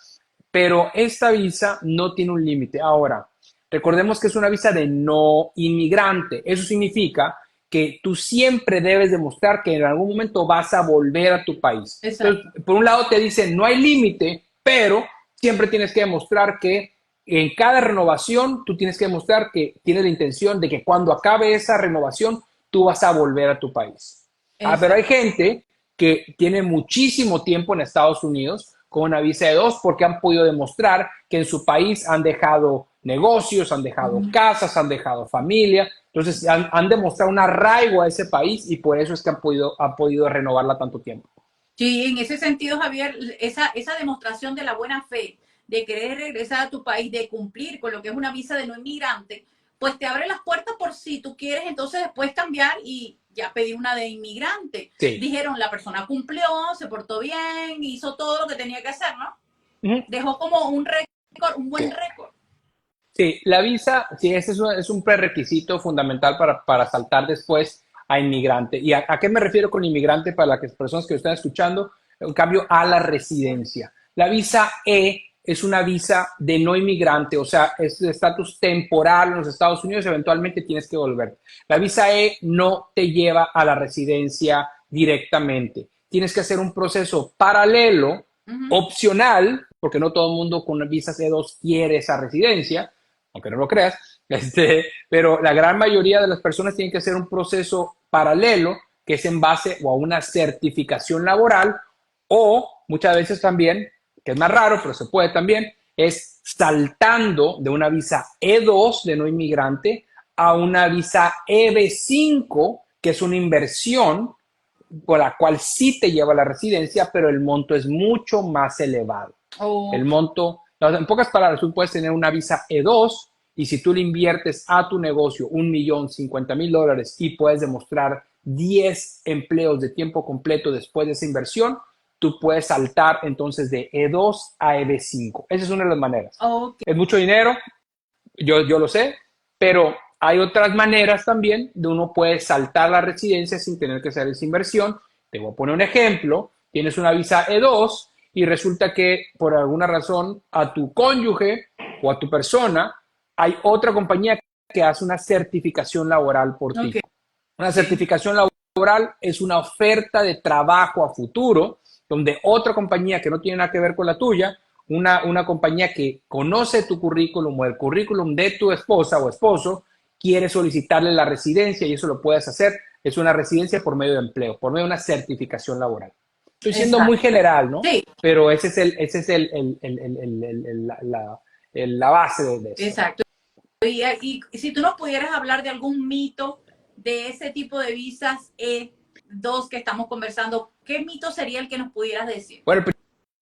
B: Pero esta visa no tiene un límite. Ahora, recordemos que es una visa de no inmigrante. Eso significa que tú siempre debes demostrar que en algún momento vas a volver a tu país.
A: Exacto.
B: Entonces, por un lado te dicen no hay límite, pero siempre tienes que demostrar que en cada renovación tú tienes que demostrar que tienes la intención de que cuando acabe esa renovación tú vas a volver a tu país. Pero hay
A: Exacto.
B: gente que tiene muchísimo tiempo en Estados Unidos con una visa de dos porque han podido demostrar que en su país han dejado negocios, han dejado
A: Ujú.
B: casas, han dejado familia. Entonces han demostrado un arraigo a ese país y por eso es que han podido renovarla tanto tiempo.
A: Sí, en ese sentido, Javier, esa demostración de la buena fe, de querer regresar a tu país, de cumplir con lo que es una visa de no inmigrante, pues te abre las puertas por si tú quieres entonces después cambiar y ya pedir una de inmigrante.
B: Sí.
A: Dijeron, la persona cumplió, se portó bien, hizo todo lo que tenía que hacer, ¿no?
B: Uh -huh.
A: Dejó como un récord, un buen récord.
B: Sí, la visa, sí, ese es un prerequisito fundamental para saltar después a inmigrante. ¿Y a qué me refiero con inmigrante para las personas que están escuchando? En cambio, a la residencia. La visa E es una visa de no inmigrante, o sea, es de estatus temporal en los Estados Unidos, eventualmente tienes que volver. La visa E no te lleva a la residencia directamente. Tienes que hacer un proceso paralelo, opcional, porque no todo el mundo con visa E2 quiere esa residencia, aunque no lo creas, pero la gran mayoría de las personas tienen que hacer un proceso paralelo que es en base o a una certificación laboral o muchas veces también, que es más raro, pero se puede también, es saltando de una visa E2 de no inmigrante a una visa EB5, que es una inversión por la cual sí te lleva a la residencia, pero el monto es mucho más elevado. El
A: Okay.
B: monto, en pocas palabras, tú puedes tener una visa E2 y si tú le inviertes a tu negocio $1,050,000 y puedes demostrar 10 empleos de tiempo completo después de esa inversión, tú puedes saltar entonces de E2 a EB5. Esa es una de las maneras.
A: Okay.
B: Es mucho dinero, yo lo sé, pero hay otras maneras también de uno puede saltar la residencia sin tener que hacer esa inversión. Te voy a poner un ejemplo. Tienes una visa E2 y resulta que por alguna razón a tu cónyuge o a tu persona hay otra compañía que hace una certificación laboral por ti.
A: Okay.
B: Una certificación laboral es una oferta de trabajo a futuro donde otra compañía que no tiene nada que ver con la tuya, una compañía que conoce tu currículum o el currículum de tu esposa o esposo, quiere solicitarle la residencia y eso lo puedes hacer. Es una residencia por medio de empleo, por medio de una certificación laboral. Estoy siendo muy
A: Exacto.
B: general, ¿no?
A: Sí,
B: Pero ese es la base de eso.
A: exacto. Y si tú nos pudieras hablar de algún mito de ese tipo de visas E2 que estamos conversando, ¿qué mito sería el que nos pudieras decir?
B: Bueno,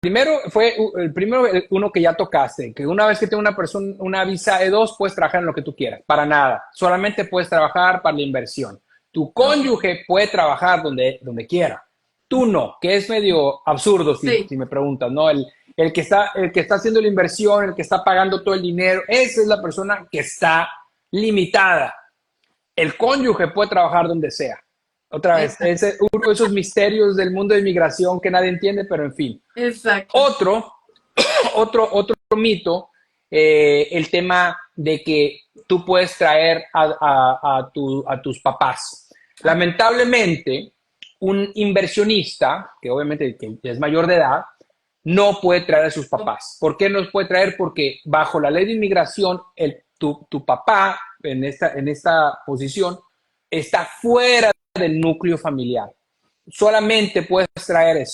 B: el primero uno que ya tocaste, que una vez que tenga una persona una visa E2 puedes trabajar en lo que tú quieras, para nada, solamente puedes trabajar para la inversión. Tu
A: Okay.
B: cónyuge puede trabajar donde quiera, tú no, que es medio absurdo
A: Sí.
B: si me preguntas, ¿no? El que está haciendo la inversión, el que está pagando todo el dinero, esa es la persona que está limitada. El cónyuge puede trabajar donde sea. Otra vez,
A: Exacto.
B: es uno de esos misterios del mundo de inmigración que nadie entiende, pero en fin.
A: Exacto.
B: Otro mito, el tema de que tú puedes traer a tus papás. Lamentablemente, un inversionista, que obviamente que es mayor de edad, no puede traer a sus papás. ¿Por qué no los puede traer? Porque bajo la ley de inmigración, tu papá en esta posición está fuera del núcleo familiar. Solamente puedes traer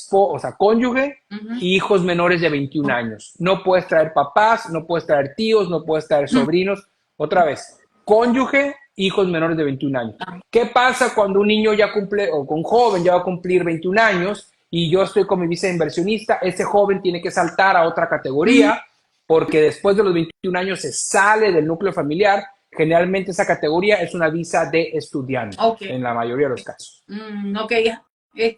B: cónyuge y hijos menores de 21 años. No puedes traer papás, no puedes traer tíos, no puedes traer sobrinos. Otra vez, cónyuge hijos menores de 21 años.
A: Ah,
B: ¿Qué pasa cuando un niño ya cumple, o un joven ya va a cumplir 21 años y yo estoy con mi visa de inversionista? Ese joven tiene que saltar a otra
A: mm,
B: categoría porque después de los 21 años se sale del núcleo familiar. Generalmente esa categoría es una visa de estudiante,
A: ok.
B: en la mayoría de los casos.
A: Ok,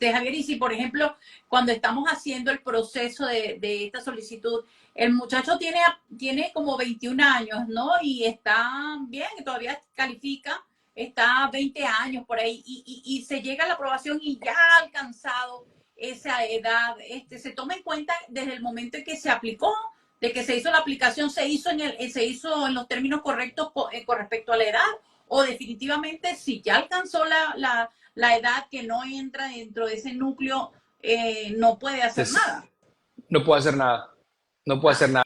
A: Javier, y si por ejemplo, cuando estamos haciendo el proceso de esta solicitud, el muchacho tiene como 21 años, ¿no? Y está bien, todavía califica, está 20 años por ahí, y se llega a la aprobación y ya ha alcanzado esa edad, se toma en cuenta desde el momento en que se aplicó, de que se hizo la aplicación, se hizo en los términos correctos con respecto a la edad, o definitivamente si ya alcanzó la edad que no entra dentro de ese núcleo, no puede hacer
B: Entonces,
A: nada.
B: no puedo hacer nada. No puedo
A: Ah,
B: hacer nada.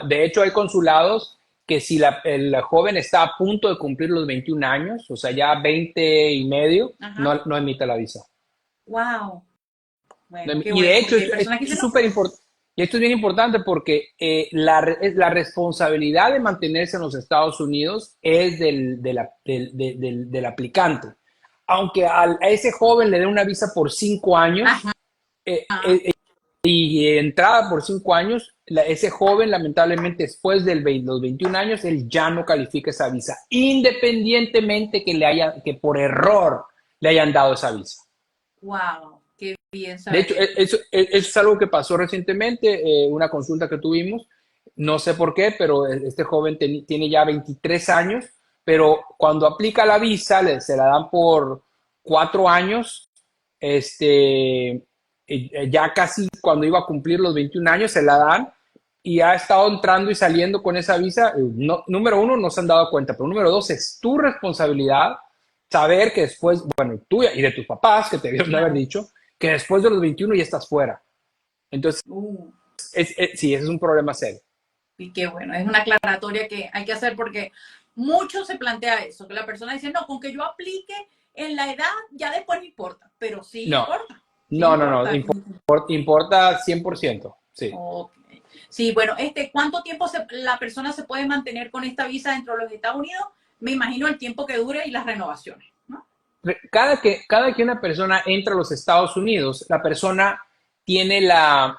B: De hecho, hay consulados que si el joven está a punto de cumplir los 21 años, o sea, ya 20 y medio,
A: ajá.
B: no emite la visa.
A: Wow. Bueno, qué
B: Y de
A: bueno,
B: hecho,
A: porque hay
B: esto
A: personas que
B: es
A: dicen, no.
B: súper importante. Y esto es bien importante porque la responsabilidad de mantenerse en los Estados Unidos es del aplicante. Aunque a ese joven le den una visa por 5 años,
A: Ajá.
B: eh, eh, y entrada por 5 años, ese joven lamentablemente después de los 21 años, él ya no califica esa visa, independientemente que por error le hayan dado esa visa.
A: Wow, qué bien
B: De
A: saber
B: hecho,
A: eso.
B: eso es algo que pasó recientemente, una consulta que tuvimos, no sé por qué, pero este joven tiene ya 23 años, pero cuando aplica la visa, se la dan por 4 años, ya casi cuando iba a cumplir los 21 años, se la dan y ha estado entrando y saliendo con esa visa. Número uno, no se han dado cuenta, pero número dos, es tu responsabilidad saber que después, bueno, tuya y de tus papás, que te debieron de haber
A: Claro.
B: dicho, que después de los 21 ya estás fuera. Entonces,
A: Uh,
B: sí, ese es un problema serio.
A: y qué bueno, es una aclaratoria que hay que hacer porque mucho se plantea eso, que la persona dice, no, con que yo aplique en la edad, ya después no importa, pero
B: No,
A: sí
B: no,
A: importa.
B: importa 100%, sí.
A: Ok. Sí, bueno, ¿cuánto tiempo la persona se puede mantener con esta visa dentro de los Estados Unidos? Me imagino el tiempo que dure y las renovaciones, ¿no?
B: Cada que una persona entra a los Estados Unidos, la persona tiene la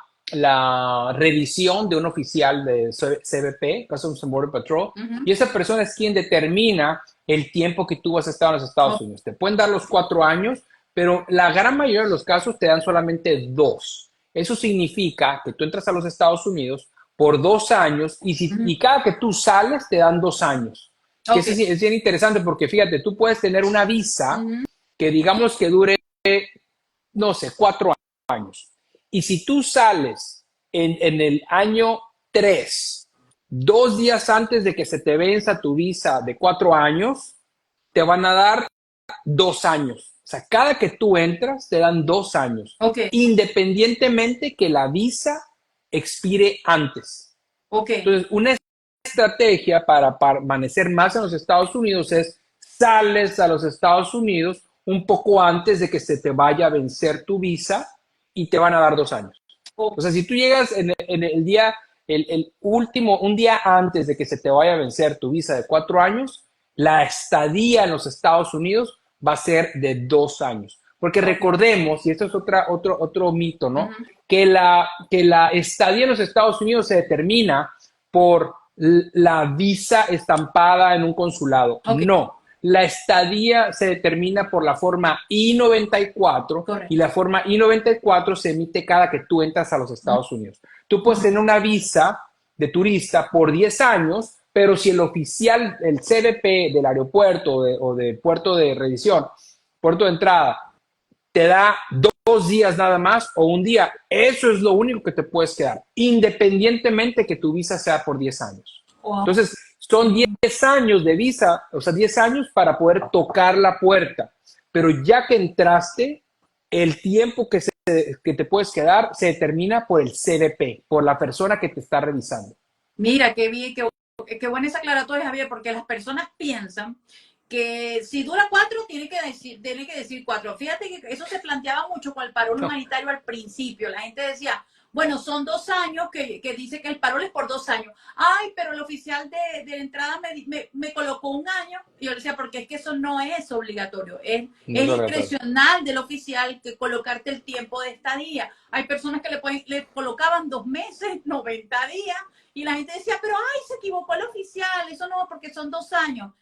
B: revisión de un oficial de CBP, Customs and Border Patrol,
A: Ujú.
B: y esa persona es quien determina el tiempo que tú has estado en los Estados
A: Ok.
B: Unidos. Te pueden dar los 4 años, pero la gran mayoría de los casos te dan solamente 2. Eso significa que tú entras a los Estados Unidos por 2 años
A: Ujú.
B: y cada que tú sales te dan 2 años. Que
A: Ok.
B: eso es bien interesante porque fíjate, tú puedes tener una visa
A: Ujú.
B: que digamos que dure, no sé, 4 años. Y si tú sales en el año 3, 2 días antes de que se te venza tu visa de 4 años, te van a dar 2 años. O sea, cada que tú entras, te dan 2 años,
A: Ok.
B: independientemente que la visa expire antes.
A: Ok.
B: Entonces, una estrategia para permanecer más en los Estados Unidos es sales a los Estados Unidos un poco antes de que se te vaya a vencer tu visa y te van a dar 2 años. O
A: Ok.
B: sea, si tú llegas en el día, el último, un día antes de que se te vaya a vencer tu visa de 4 años, la estadía en los Estados Unidos va a ser de 2 años. Porque
A: Ok.
B: recordemos, y esto es otro mito, ¿no?
A: Ujú.
B: Que la estadía en los Estados Unidos se determina por la visa estampada en un consulado.
A: Ok.
B: No, la estadía se determina por la forma I-94 y
A: Correcto.
B: la forma I-94 se emite cada que tú entras a los Estados Unidos. Tú puedes
A: Ujú.
B: tener una visa de turista por 10 años, pero si el oficial, el CBP del aeropuerto o de puerto de revisión, puerto de entrada, te da 2 días nada más o un día, eso es lo único que te puedes quedar, independientemente que tu visa sea por 10 años.
A: Wow.
B: Entonces, son 10 años de visa, o sea, 10 años para poder tocar la puerta. Pero ya que entraste, el tiempo que te puedes quedar se determina por el CBP, por la persona que te está revisando.
A: Mira, qué bien, qué buena esa aclaratoria, Javier, porque las personas piensan que si dura 4, tiene que decir 4. Fíjate que eso se planteaba mucho con el paro
B: No,
A: humanitario al principio. La gente decía, Bueno, son 2 años que dice que el parol es por 2 años. Ay, pero el oficial de entrada me colocó un año. Y yo le decía, porque es que eso no es obligatorio.
B: No
A: Es
B: es obligatorio.
A: discrecional del oficial que colocarte el tiempo de estadía. Hay personas que le colocaban 2 meses, 90 días. Y la gente decía, pero ay, se equivocó el oficial. Eso no, porque son 2 años.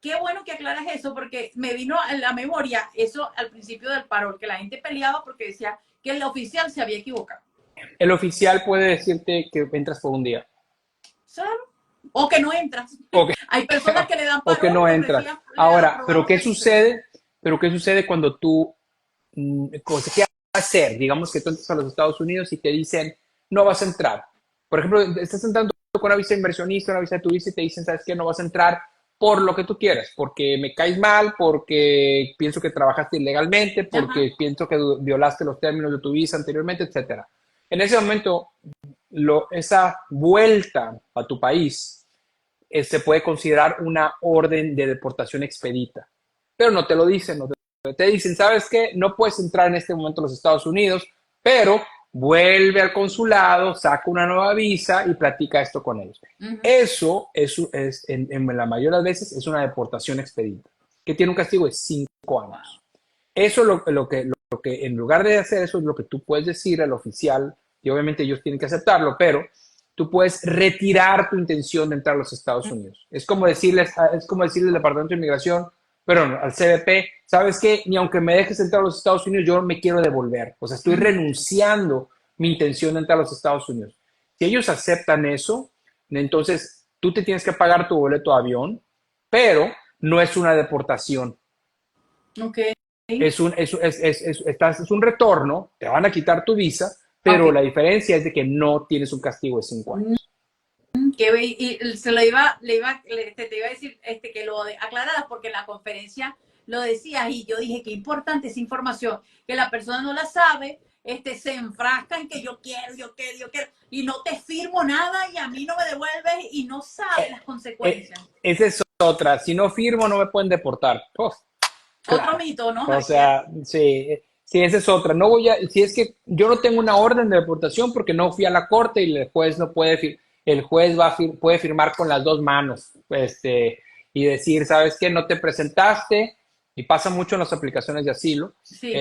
A: Qué bueno que aclaras eso, porque me vino a la memoria eso al principio del parol, que la gente peleaba porque decía que el oficial se había equivocado.
B: El oficial puede decirte que entras por un día.
A: ¿Sabes? O que no entras.
B: O que,
A: Hay personas que le dan
B: o que
A: parol,
B: no
A: le
B: entras.
A: reciben, le
B: Ahora, ¿pero
A: aprobamos
B: qué
A: 20.
B: sucede? ¿Pero qué sucede cuando tú, qué hacer? Digamos que tú entras a los Estados Unidos y te dicen, no vas a entrar. Por ejemplo, estás entrando con una visa de inversionista, una visa de turista y te dicen, ¿sabes qué? No vas a entrar por lo que tú quieras, porque me caes mal, porque pienso que trabajaste ilegalmente,
A: Ajá.
B: porque pienso que violaste los términos de tu visa anteriormente, etcétera. En ese momento, esa vuelta a tu país se puede considerar una orden de deportación expedita, pero no te lo dicen, no te dicen, ¿sabes qué? No puedes entrar en este momento a los Estados Unidos, pero vuelve al consulado, saca una nueva visa y platica esto con ellos.
A: Uh-huh.
B: Eso en la mayoría de las veces es una deportación expedita, que tiene un castigo de 5 años.
A: Wow.
B: Eso lo que en lugar de hacer eso es lo que tú puedes decir al oficial, y obviamente ellos tienen que aceptarlo, pero tú puedes retirar tu intención de entrar a los Estados Unidos. Es como decirle al Departamento de Inmigración, perdón, al CBP, ¿sabes qué? Ni aunque me dejes entrar a los Estados Unidos, yo me quiero devolver. O sea, estoy
A: Uh-huh.
B: renunciando mi intención de entrar a los Estados Unidos. Si ellos aceptan eso, entonces tú te tienes que pagar tu boleto de avión, pero no es una deportación.
A: Ok.
B: Es un retorno, te van a quitar tu visa, pero
A: Ok.
B: la diferencia es de que no tienes un castigo de 5 años.
A: Y se te iba a decir que lo aclararas porque en la conferencia lo decías y yo dije que importante esa información, que la persona no la sabe, se enfrasca en que yo quiero, y no te firmo nada y a mí no me devuelves y no sabe las
B: Eh,
A: consecuencias.
B: Esa es otra. Si no firmo, no me pueden deportar. Uf,
A: Otro
B: claro.
A: mito, ¿no,
B: O
A: Javier?
B: sea, sí, sí, esa es otra. No voy a, si es que yo no tengo una orden de deportación porque no fui a la corte y el juez no puede, el juez puede firmar con las dos manos, y decir, ¿sabes qué? No te presentaste, y pasa mucho en las aplicaciones de asilo.
A: Sí.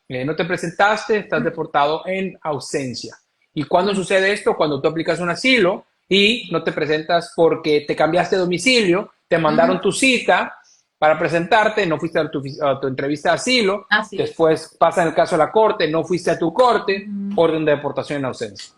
B: No te presentaste, estás deportado en ausencia. ¿Y cuándo sucede esto? Cuando tú aplicas un asilo y no te presentas porque te cambiaste de domicilio, te mandaron tu cita para presentarte, no fuiste a tu entrevista de asilo,
A: Así es.
B: después pasa en el caso de la corte, no fuiste a tu corte,
A: Uh-huh.
B: orden de deportación en ausencia.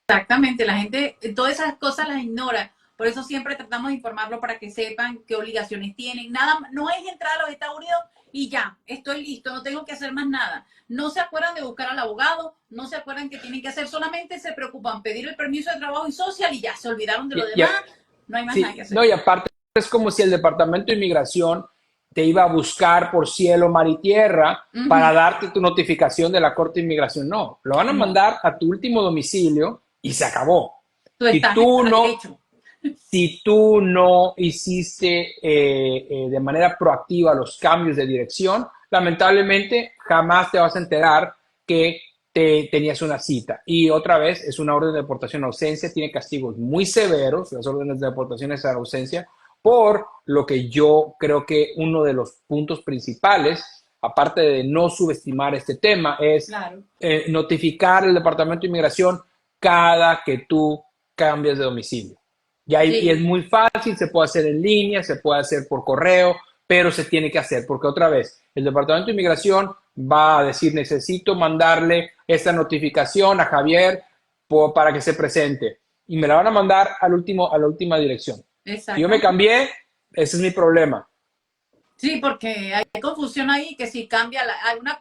A: Exactamente, la gente todas esas cosas las ignora. Por eso siempre tratamos de informarlo para que sepan qué obligaciones tienen. Nada, no es entrar a los Estados Unidos y ya, estoy listo, no tengo que hacer más nada. No se acuerdan de buscar al abogado, no se acuerdan que tienen que hacer, solamente se preocupan pedir el permiso de trabajo y social y ya se olvidaron de lo
B: Y, y,
A: demás. No hay más nada que
B: sí,
A: hacer.
B: no, y aparte es como si el Departamento de Inmigración te iba a buscar por cielo, mar y tierra para
A: Uh-huh.
B: darte tu notificación de la Corte de Inmigración. No, lo van a
A: No,
B: mandar a tu último domicilio y se acabó.
A: tú
B: Si
A: estás en
B: tú
A: tu
B: no,
A: derecho.
B: si tú no hiciste de manera proactiva los cambios de dirección, lamentablemente jamás te vas a enterar que tenías una cita. Y otra vez, es una orden de deportación en ausencia, tiene castigos muy severos, las órdenes de deportación en ausencia, por lo que yo creo que uno de los puntos principales, aparte de no subestimar este tema, es
A: Claro.
B: notificar al Departamento de Inmigración cada que tú cambias de domicilio. Y es
A: Sí.
B: muy fácil, se puede hacer en línea, se puede hacer por correo, pero se tiene que hacer, porque otra vez, el Departamento de Inmigración va a decir, necesito mandarle esta notificación a Javier para que se presente. Y me la van a mandar a la última dirección. Si yo me
A: Exactamente.
B: cambié, ese es mi problema.
A: Sí, porque hay confusión ahí que si cambia hay una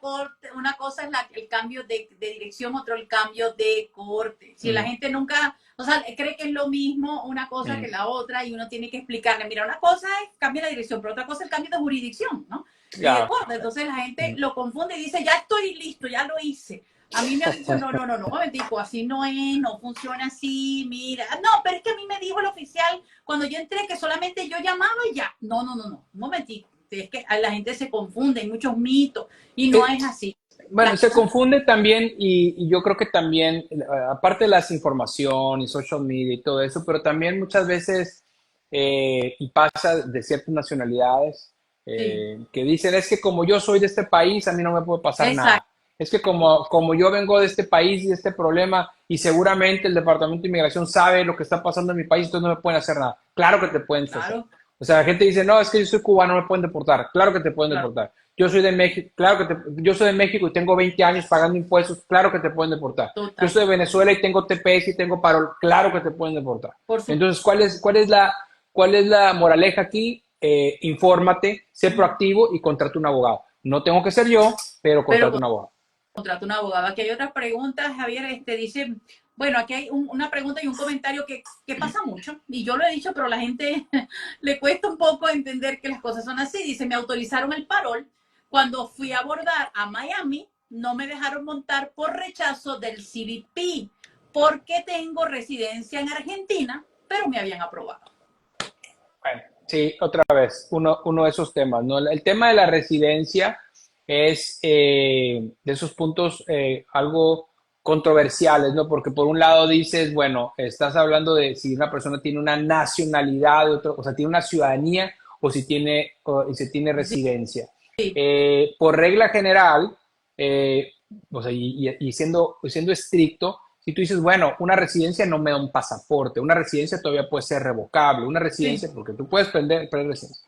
A: cosa es el cambio de dirección, otro el cambio de corte. Si la
B: Mm,
A: gente nunca, o sea, cree que es lo mismo una cosa que
B: mm,
A: la otra y uno tiene que explicarle, mira, una cosa es cambia la dirección, pero otra cosa es el cambio de jurisdicción, ¿no? Y de
B: ya.
A: corte. Entonces la gente
B: Mm.
A: lo confunde y dice, ya estoy listo, ya lo hice. A mí me han dicho, no, no, no, no, un momentico, así no es, no funciona así, mira. No, pero es que a mí me dijo el oficial cuando yo entré que solamente yo llamaba y ya. No, no, no, no, un momentico. Es que la gente se confunde, hay muchos mitos y no
B: Eh,
A: es así.
B: Bueno, se confunde también y yo creo que también, aparte de las información y social media y todo eso, pero también muchas veces, y pasa de ciertas nacionalidades,
A: Sí,
B: que dicen, es que como yo soy de este país, a mí no me puede pasar
A: exacto,
B: nada. Es que como yo vengo de este país y de este problema, y seguramente el Departamento de Inmigración sabe lo que está pasando en mi país, entonces no me pueden hacer nada. Claro que te pueden hacer.
A: claro,
B: O sea, la gente dice, no, es que yo soy cubano, no me pueden deportar. Claro que te pueden
A: claro,
B: deportar. Yo soy de México, yo soy de México y tengo 20 años pagando impuestos, claro que te pueden deportar. Yo
A: total.
B: soy de Venezuela y tengo TPS y tengo parol, claro que te pueden deportar.
A: Por supuesto.
B: Entonces, ¿cuál es la moraleja aquí? Infórmate, sé proactivo y contrata un abogado. No tengo que ser yo, pero
A: Pero
B: contrata un abogado.
A: contrata un abogado. Aquí hay otras preguntas, Javier, dice, bueno, aquí hay una pregunta y un comentario que pasa mucho, y yo lo he dicho, pero a la gente le cuesta un poco entender que las cosas son así. Dice, me autorizaron el parol, cuando fui a abordar a Miami, no me dejaron montar por rechazo del CBP, porque tengo residencia en Argentina, pero me habían aprobado.
B: Bueno, sí, otra vez, uno de esos temas, ¿no? El tema de la residencia es de esos puntos algo controversiales, ¿no? Porque por un lado dices, bueno, estás hablando de si una persona tiene una nacionalidad, o sea, tiene una ciudadanía y si tiene
A: Sí,
B: residencia. Por regla general, eh, o sea, y siendo estricto, si tú dices, bueno, una residencia no me da un pasaporte, una residencia todavía puede ser revocable, una
A: sí,
B: residencia, porque tú puedes perder residencia,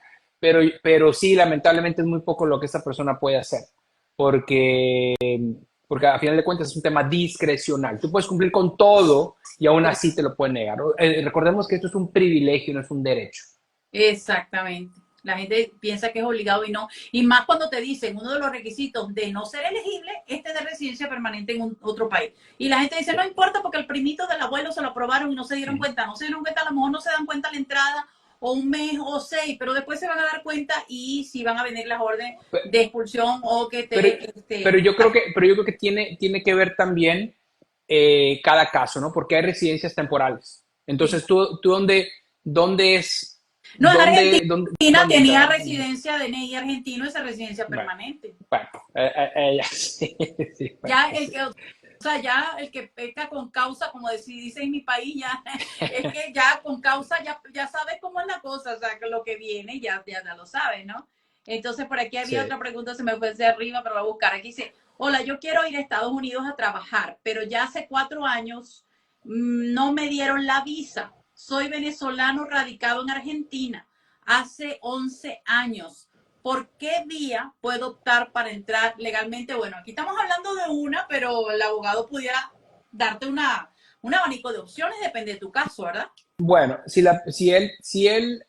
B: pero sí, lamentablemente es muy poco lo que esta persona puede hacer, porque, porque a final de cuentas es un tema discrecional. Tú puedes cumplir con todo y aún así te lo pueden negar. Recordemos que esto es un privilegio, no es un derecho.
A: exactamente. La gente piensa que es obligado y no. Y más cuando te dicen uno de los requisitos de no ser elegible es tener residencia permanente en otro país. Y la gente dice, no importa porque el primito del abuelo se lo aprobaron y no se dieron cuenta. No se dieron cuenta, a lo mejor no se dan cuenta a la entrada o un mes o 6, pero después se van a dar cuenta y si van a venir las órdenes de expulsión o que
B: Pero,
A: te...
B: pero yo creo que tiene que ver también cada caso, ¿no? Porque hay residencias temporales.
A: sí.
B: Entonces, ¿tú dónde es,
A: No, en Argentina
B: dónde
A: tenía
B: entra?
A: residencia de DNI argentino, esa residencia
B: Bueno,
A: permanente.
B: bueno, sí, sí, bueno,
A: Ya el
B: sí,
A: que, o sea, ya el que peca con causa, como dice en mi país, ya es que ya con causa ya sabes cómo es la cosa, o sea, que lo que viene ya lo sabes, ¿no? Entonces, por aquí había
B: sí.
A: otra pregunta, se me fue hacia arriba, pero voy a buscar. Aquí dice, hola, yo quiero ir a Estados Unidos a trabajar, pero ya hace 4 años no me dieron la visa. Soy venezolano radicado en Argentina hace 11 años. ¿Por qué vía puedo optar para entrar legalmente? Bueno, aquí estamos hablando de una, pero el abogado pudiera darte un abanico de opciones, depende de tu caso, ¿verdad?
B: Bueno, si él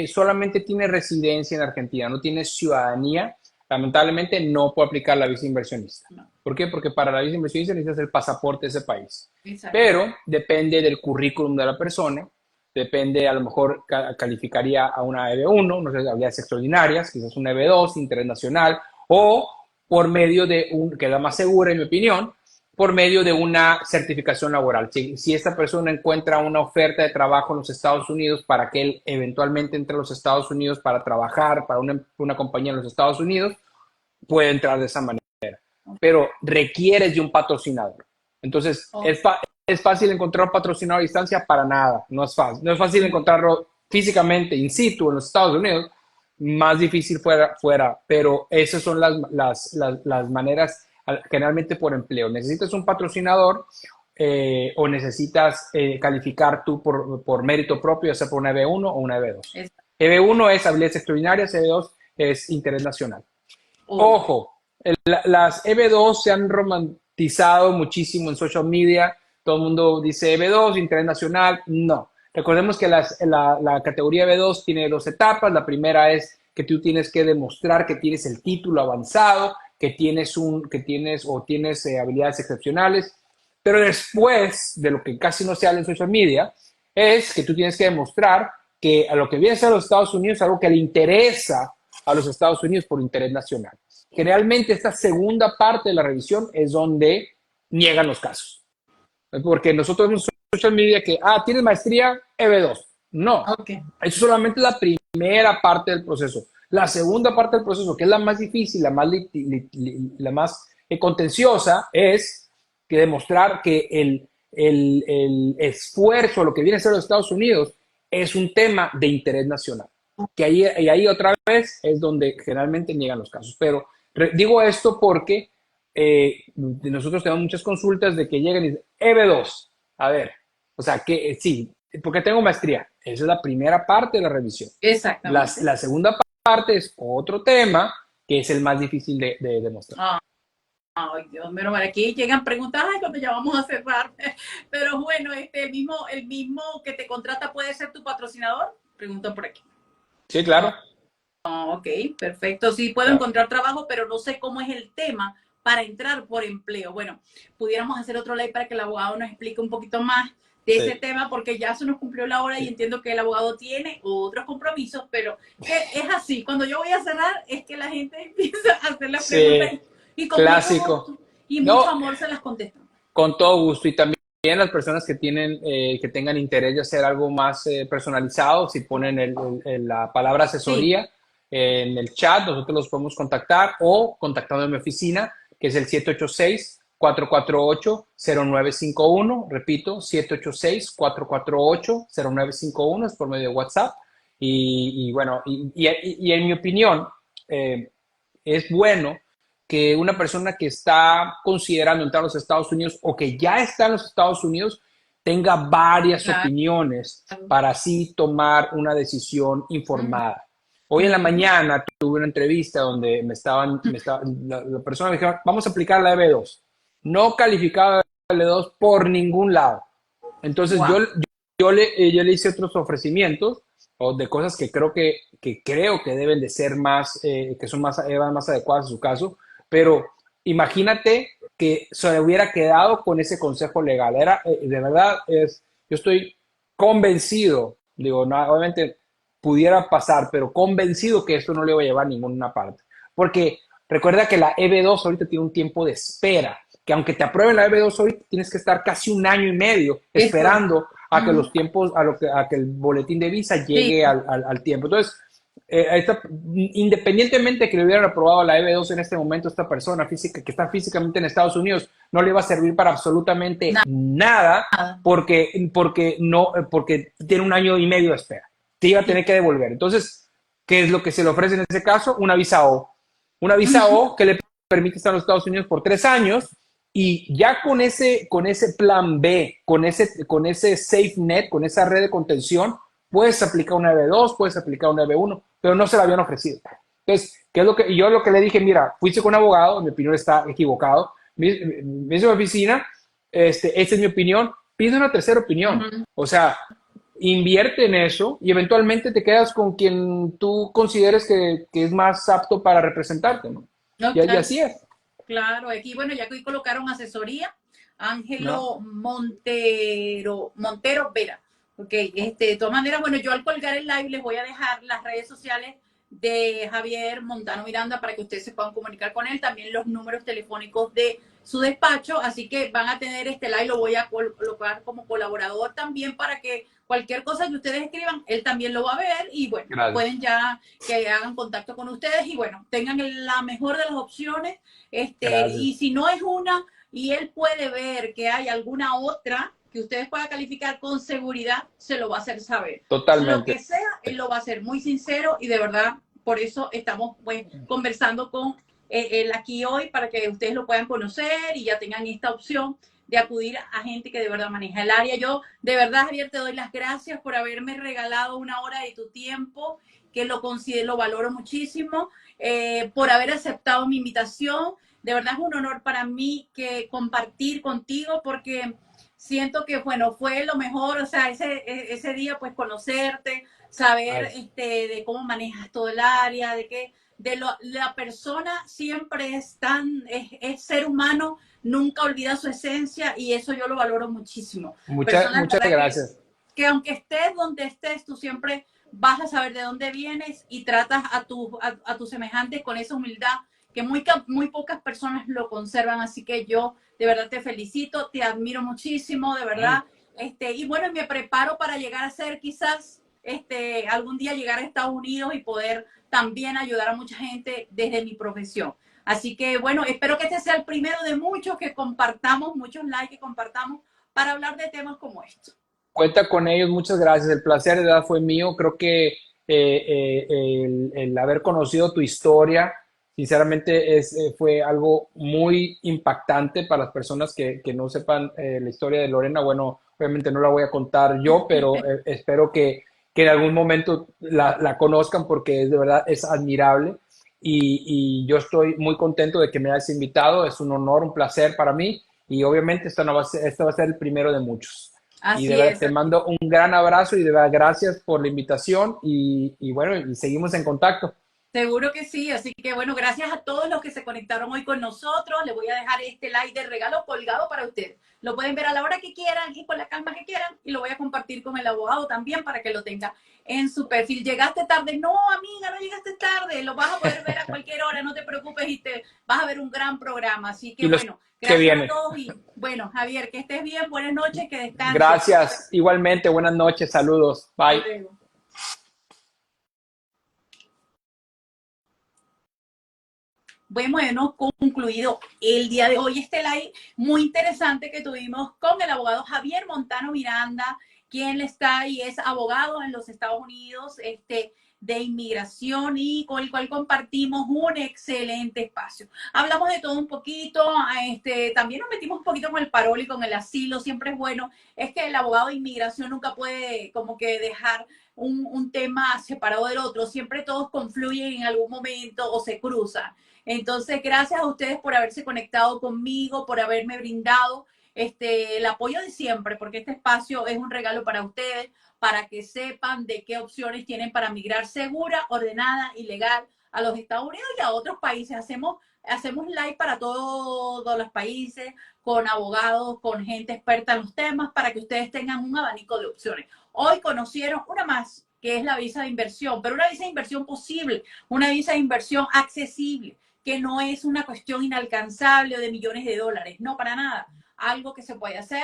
B: solamente tiene residencia en Argentina, no tiene ciudadanía, lamentablemente no puede aplicar la visa inversionista.
A: No,
B: ¿Por qué? Porque para la visa inversionista necesitas el pasaporte de ese país.
A: exacto.
B: Pero depende del currículum de la persona, depende, a lo mejor calificaría a una EB1, no sé, habilidades extraordinarias, quizás una EB2, interés nacional, o por medio de que es la más segura, en mi opinión, por medio de una certificación laboral. Si esta persona encuentra una oferta de trabajo en los Estados Unidos para que él eventualmente entre a los Estados Unidos para trabajar para una compañía en los Estados Unidos, puede entrar de esa manera. Pero requieres de un patrocinador. Entonces,
A: Oh,
B: ¿es fácil encontrar un patrocinador a distancia? Para nada, no es fácil. No es fácil encontrarlo físicamente, in situ, en los Estados Unidos, más difícil fuera, pero esas son las maneras, generalmente por empleo. Necesitas un patrocinador o necesitas calificar tú por mérito propio, ya sea por una EB1 o una EB2.
A: es,
B: EB1 es habilidades extraordinarias, EB2 es interés nacional.
A: oh,
B: Ojo, las EB2 se han romantizado muchísimo en social media. Todo el mundo dice EB2, interés nacional. No. Recordemos que la categoría EB2 tiene dos etapas. La primera es que tú tienes que demostrar que tienes el título avanzado, que tienes habilidades excepcionales. Pero después, de lo que casi no se habla en social media, es que tú tienes que demostrar que a lo que viene a ser los Estados Unidos es algo que le interesa a los Estados Unidos por interés nacional. Generalmente esta segunda parte de la revisión es donde niegan los casos. Porque nosotros vemos en social media que, tienes maestría EB2. No,
A: ok.
B: eso solamente es la primera parte del proceso. La segunda parte del proceso, que es la más difícil, la más contenciosa es que demostrar que el esfuerzo, lo que viene a ser los Estados Unidos, es un tema de interés nacional. Que ahí, y ahí otra vez es donde generalmente niegan los casos. Pero digo esto porque nosotros tenemos muchas consultas de que llegan y dicen, EB2, a ver, o sea, que sí, porque tengo maestría. Esa es la primera parte de la revisión.
A: Exactamente.
B: La segunda parte es otro tema que es el más difícil de demostrar.
A: Ay, Dios mío, por aquí llegan preguntas, ay, cuando ya vamos a cerrar. Pero bueno, el mismo que te contrata puede ser tu patrocinador. Pregunto por aquí.
B: Sí, claro.
A: Ok, perfecto. Sí, puedo
B: Claro.
A: encontrar trabajo, pero no sé cómo es el tema para entrar por empleo. Bueno, pudiéramos hacer otro live para que el abogado nos explique un poquito más de ese
B: Sí,
A: tema, porque ya se nos cumplió la hora y
B: sí.
A: entiendo que el abogado tiene otros compromisos, pero que es así. Cuando yo voy a cerrar, es que la gente empieza a hacer las preguntas
B: Sí,
A: y con mucho
B: clásico.
A: gusto y mucho
B: No,
A: amor se las contestan.
B: con todo gusto. Y también las personas que tienen, que tengan interés de hacer algo más personalizado, si ponen la palabra
A: Sí,
B: asesoría en el chat, nosotros los podemos contactar o contactando en mi oficina, que es el 786-448-0951. Repito, 786-448-0951, es por medio de WhatsApp. Y bueno, y en mi opinión, eh, es bueno que una persona que está considerando entrar a los Estados Unidos o que ya está en los Estados Unidos tenga varias
A: claro.
B: opiniones para así tomar una decisión
A: Ujú,
B: informada. Hoy en la
A: ujú.
B: mañana tuve una entrevista donde la persona me dijo, vamos a aplicar la EB2. No calificaba la EB2 por ningún lado. Entonces
A: Wow.
B: yo le hice otros ofrecimientos o de cosas que creo que deben de ser más, que son más adecuadas a su caso, pero imagínate que se hubiera quedado con ese consejo legal. De verdad, yo estoy convencido, digo, no, obviamente pudiera pasar, pero convencido que esto no le va a llevar a ninguna parte. Porque recuerda que la EB2 ahorita tiene un tiempo de espera, que aunque te aprueben la EB2 ahorita, tienes que estar casi un año y medio
A: Es correcto.
B: esperando a que
A: Ujú.
B: los tiempos, a que el boletín de visa
A: Sí,
B: llegue al tiempo. Entonces, independientemente de que le hubieran aprobado la EB2 en este momento a esta persona física que está físicamente en Estados Unidos, no le va a servir para absolutamente nada
A: nada.
B: porque tiene un año y medio de espera. Te iba a tener que devolver. Entonces, ¿qué es lo que se le ofrece en ese caso? Una visa O. Una visa
A: Ujú.
B: O que le permite estar en los Estados Unidos por 3 años y ya con ese plan B, con ese safe net, con esa red de contención, puedes aplicar una EB2, puedes aplicar una EB1, pero no se la habían ofrecido. Entonces, ¿qué es lo que yo lo que le dije? Mira, fuiste con un abogado, en mi opinión está equivocado, me dice mi oficina, esta es mi opinión, pide una tercera opinión.
A: Ujú.
B: O sea, invierte en eso y eventualmente te quedas con quien tú consideres que es más apto para representarte, ¿no?
A: No,
B: Y
A: claro,
B: así es,
A: claro. Aquí, bueno, ya que colocaron asesoría,
B: ¿no?
A: Ángelo Montero Vera. Ok, de todas maneras, bueno, yo al colgar el live les voy a dejar las redes sociales de Javier Montano Miranda para que ustedes se puedan comunicar con él, también los números telefónicos de su despacho, así que van a tener este live, lo voy a colocar como colaborador también para que cualquier cosa que ustedes escriban, él también lo va a ver y bueno, pueden
B: Gracias.
A: ya que hagan contacto con ustedes y bueno, tengan la mejor de las opciones, y
B: Gracias.
A: si no es una y él puede ver que hay alguna otra que ustedes puedan calificar con seguridad, se lo va a hacer saber. Lo
B: Totalmente.
A: que sea, él lo va a hacer muy sincero y de verdad, por eso estamos pues, conversando con él aquí hoy para que ustedes lo puedan conocer y ya tengan esta opción de acudir a gente que de verdad maneja el área. Yo de verdad, Javier, te doy las gracias por haberme regalado una hora de tu tiempo, que lo considero, lo valoro muchísimo, por haber aceptado mi invitación. De verdad es un honor para mí que compartir contigo porque siento que, bueno, fue lo mejor, o sea, ese día, pues, conocerte, saber
B: Ay,
A: de cómo manejas todo el área, la persona siempre es ser humano, nunca olvida su esencia y eso yo lo valoro muchísimo. Personas,
B: muchas
A: ¿verdad?
B: gracias.
A: Que aunque estés donde estés, tú siempre vas a saber de dónde vienes y tratas a tus semejantes con esa humildad que muy pocas personas lo conservan. Así que yo de verdad te felicito, te admiro muchísimo, de verdad.
B: Ay,
A: Y bueno, me preparo para llegar a ser quizás algún día llegar a Estados Unidos y poder también ayudar a mucha gente desde mi profesión. Así que bueno, espero que este sea el primero de muchos que compartamos, muchos likes que compartamos para hablar de temas como estos.
B: Cuenta con ellos, muchas gracias. El placer de verdad fue mío. Creo que el haber conocido tu historia, sinceramente, fue algo muy impactante para las personas que no sepan la historia de Lorena. Bueno, obviamente no la voy a contar yo, pero espero que en algún momento la conozcan porque de verdad es admirable. Y yo estoy muy contento de que me hayas invitado. Es un honor, un placer para mí. Y obviamente este va a ser el primero de muchos. Y de
A: Así
B: verdad
A: es.
B: te mando un gran abrazo y de verdad gracias por la invitación y bueno, y seguimos en contacto.
A: Seguro que sí, así que bueno, gracias a todos los que se conectaron hoy con nosotros. Les voy a dejar este like de regalo colgado para ustedes. Lo pueden ver a la hora que quieran y con la calma que quieran y lo voy a compartir con el abogado también para que lo tenga en su perfil. ¿Llegaste tarde? No, amiga, no llegaste tarde. Lo vas a poder ver a cualquier hora, no te preocupes y te vas a ver un gran programa. Así que
B: Y los
A: bueno,
B: que
A: gracias a
B: vienen.
A: todos y bueno, Javier, que estés bien, buenas noches, que descanses.
B: Gracias. Igualmente, buenas noches, saludos.
A: Hasta
B: Bye.
A: luego. Hemos concluido el día de hoy este live muy interesante que tuvimos con el abogado Javier Montano Miranda, quien está y es abogado en los Estados Unidos de inmigración y con el cual compartimos un excelente espacio. Hablamos de todo un poquito, también nos metimos un poquito con el parol y con el asilo, siempre es bueno. Es que el abogado de inmigración nunca puede como que dejar un tema separado del otro, siempre todos confluyen en algún momento o se cruzan. Entonces, gracias a ustedes por haberse conectado conmigo, por haberme brindado el apoyo de siempre, porque este espacio es un regalo para ustedes, para que sepan de qué opciones tienen para migrar segura, ordenada y legal a los Estados Unidos y a otros países. Hacemos live para todos los países, con abogados, con gente experta en los temas, para que ustedes tengan un abanico de opciones. Hoy conocieron una más, que es la visa de inversión, pero una visa de inversión posible, una visa de inversión accesible, que no es una cuestión inalcanzable o de millones de dólares, no, para nada. Algo que se puede hacer,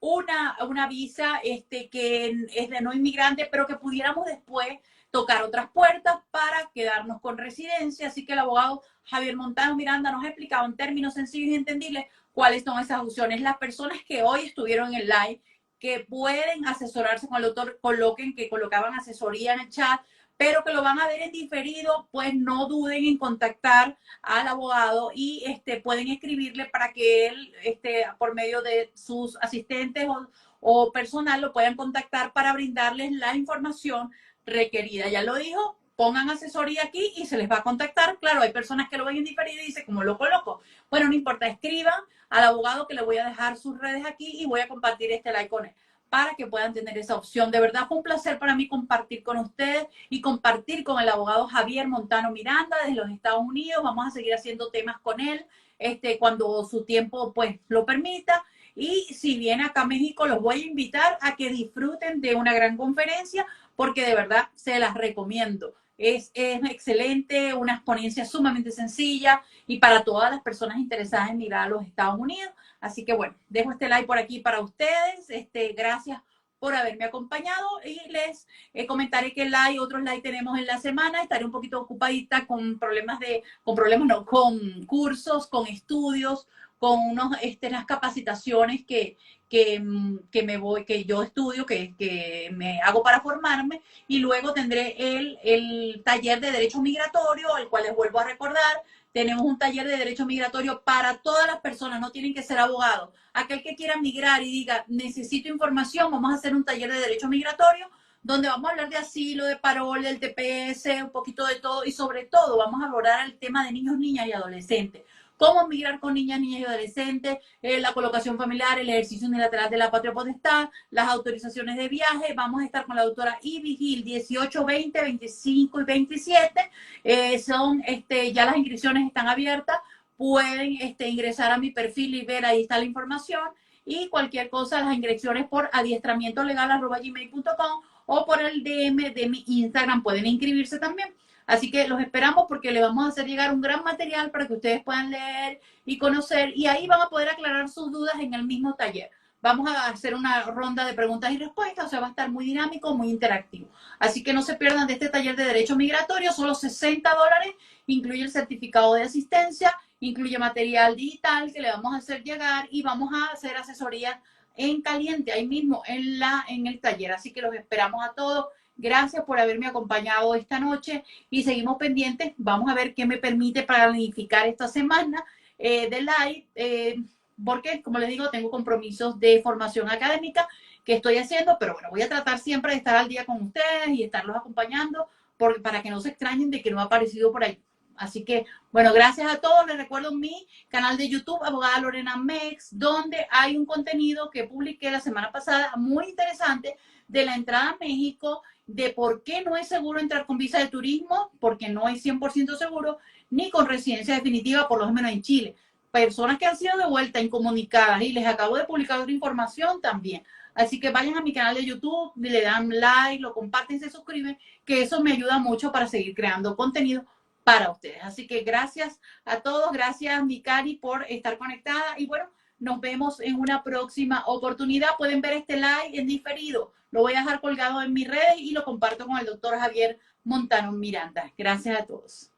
A: una visa que es de no inmigrante, pero que pudiéramos después tocar otras puertas para quedarnos con residencia. Así que el abogado Javier Montano Miranda nos ha explicado en términos sencillos y entendibles cuáles son esas opciones. Las personas que hoy estuvieron en el live, que pueden asesorarse con el doctor, colocaban asesoría en el chat, pero que lo van a ver en diferido, pues no duden en contactar al abogado y pueden escribirle para que él, por medio de sus asistentes o personal, lo puedan contactar para brindarles la información requerida. Ya lo dijo, pongan asesoría aquí y se les va a contactar. Claro, hay personas que lo ven en diferido y dicen, ¿cómo lo coloco? Bueno, no importa, escriban al abogado que le voy a dejar sus redes aquí y voy a compartir este like con él para que puedan tener esa opción. De verdad fue un placer para mí compartir con ustedes y compartir con el abogado Javier Montano Miranda desde los Estados Unidos. Vamos a seguir haciendo temas con él cuando su tiempo pues lo permita. Y si viene acá a México, los voy a invitar a que disfruten de una gran conferencia porque de verdad se las recomiendo. Es excelente, una exponencia sumamente sencilla y para todas las personas interesadas en migrar a los Estados Unidos. Así que bueno, dejo este like por aquí para ustedes. Gracias por haberme acompañado y les comentaré que like, otros like tenemos en la semana. Estaré un poquito ocupadita con con cursos, con estudios, con unas capacitaciones que yo estudio, que me hago para formarme y luego tendré el taller de Derecho Migratorio, el cual les vuelvo a recordar. Tenemos un taller de derecho migratorio para todas las personas, no tienen que ser abogados. Aquel que quiera migrar y diga, necesito información, vamos a hacer un taller de derecho migratorio donde vamos a hablar de asilo, de parol, del TPS, un poquito de todo y sobre todo vamos a abordar el tema de niños, niñas y adolescentes. Cómo migrar con niñas, niñas y adolescentes, la colocación familiar, el ejercicio unilateral de la patria potestad, las autorizaciones de viaje. Vamos a estar con la doctora Ivy Gil 18, 20, 25 y 27. Ya las inscripciones están abiertas. Pueden ingresar a mi perfil y ver, ahí está la información. Y cualquier cosa, las inscripciones por adiestramientolegal@gmail.com o por el DM de mi Instagram pueden inscribirse también. Así que los esperamos porque le vamos a hacer llegar un gran material para que ustedes puedan leer y conocer y ahí van a poder aclarar sus dudas en el mismo taller. Vamos a hacer una ronda de preguntas y respuestas, o sea, va a estar muy dinámico, muy interactivo. Así que no se pierdan de este taller de Derecho Migratorio, solo $60, incluye el certificado de asistencia, incluye material digital que le vamos a hacer llegar y vamos a hacer asesoría en caliente, ahí mismo en el taller. Así que los esperamos a todos. Gracias por haberme acompañado esta noche y seguimos pendientes. Vamos a ver qué me permite planificar esta semana de live. Porque, como les digo, tengo compromisos de formación académica que estoy haciendo, pero bueno, voy a tratar siempre de estar al día con ustedes y estarlos acompañando para que no se extrañen de que no ha aparecido por ahí. Así que, bueno, gracias a todos. Les recuerdo mi canal de YouTube, Abogada Lorena Mex, donde hay un contenido que publiqué la semana pasada muy interesante de la entrada a México, de por qué no es seguro entrar con visa de turismo, porque no es 100% seguro, ni con residencia definitiva, por lo menos en Chile. Personas que han sido de vuelta incomunicadas y les acabo de publicar otra información también. Así que vayan a mi canal de YouTube, le dan like, lo comparten, se suscriben, que eso me ayuda mucho para seguir creando contenido para ustedes. Así que gracias a todos, gracias Mikari por estar conectada y bueno, nos vemos en una próxima oportunidad. Pueden ver este live en diferido. Lo voy a dejar colgado en mis redes y lo comparto con el doctor Javier Montano Miranda. Gracias a todos.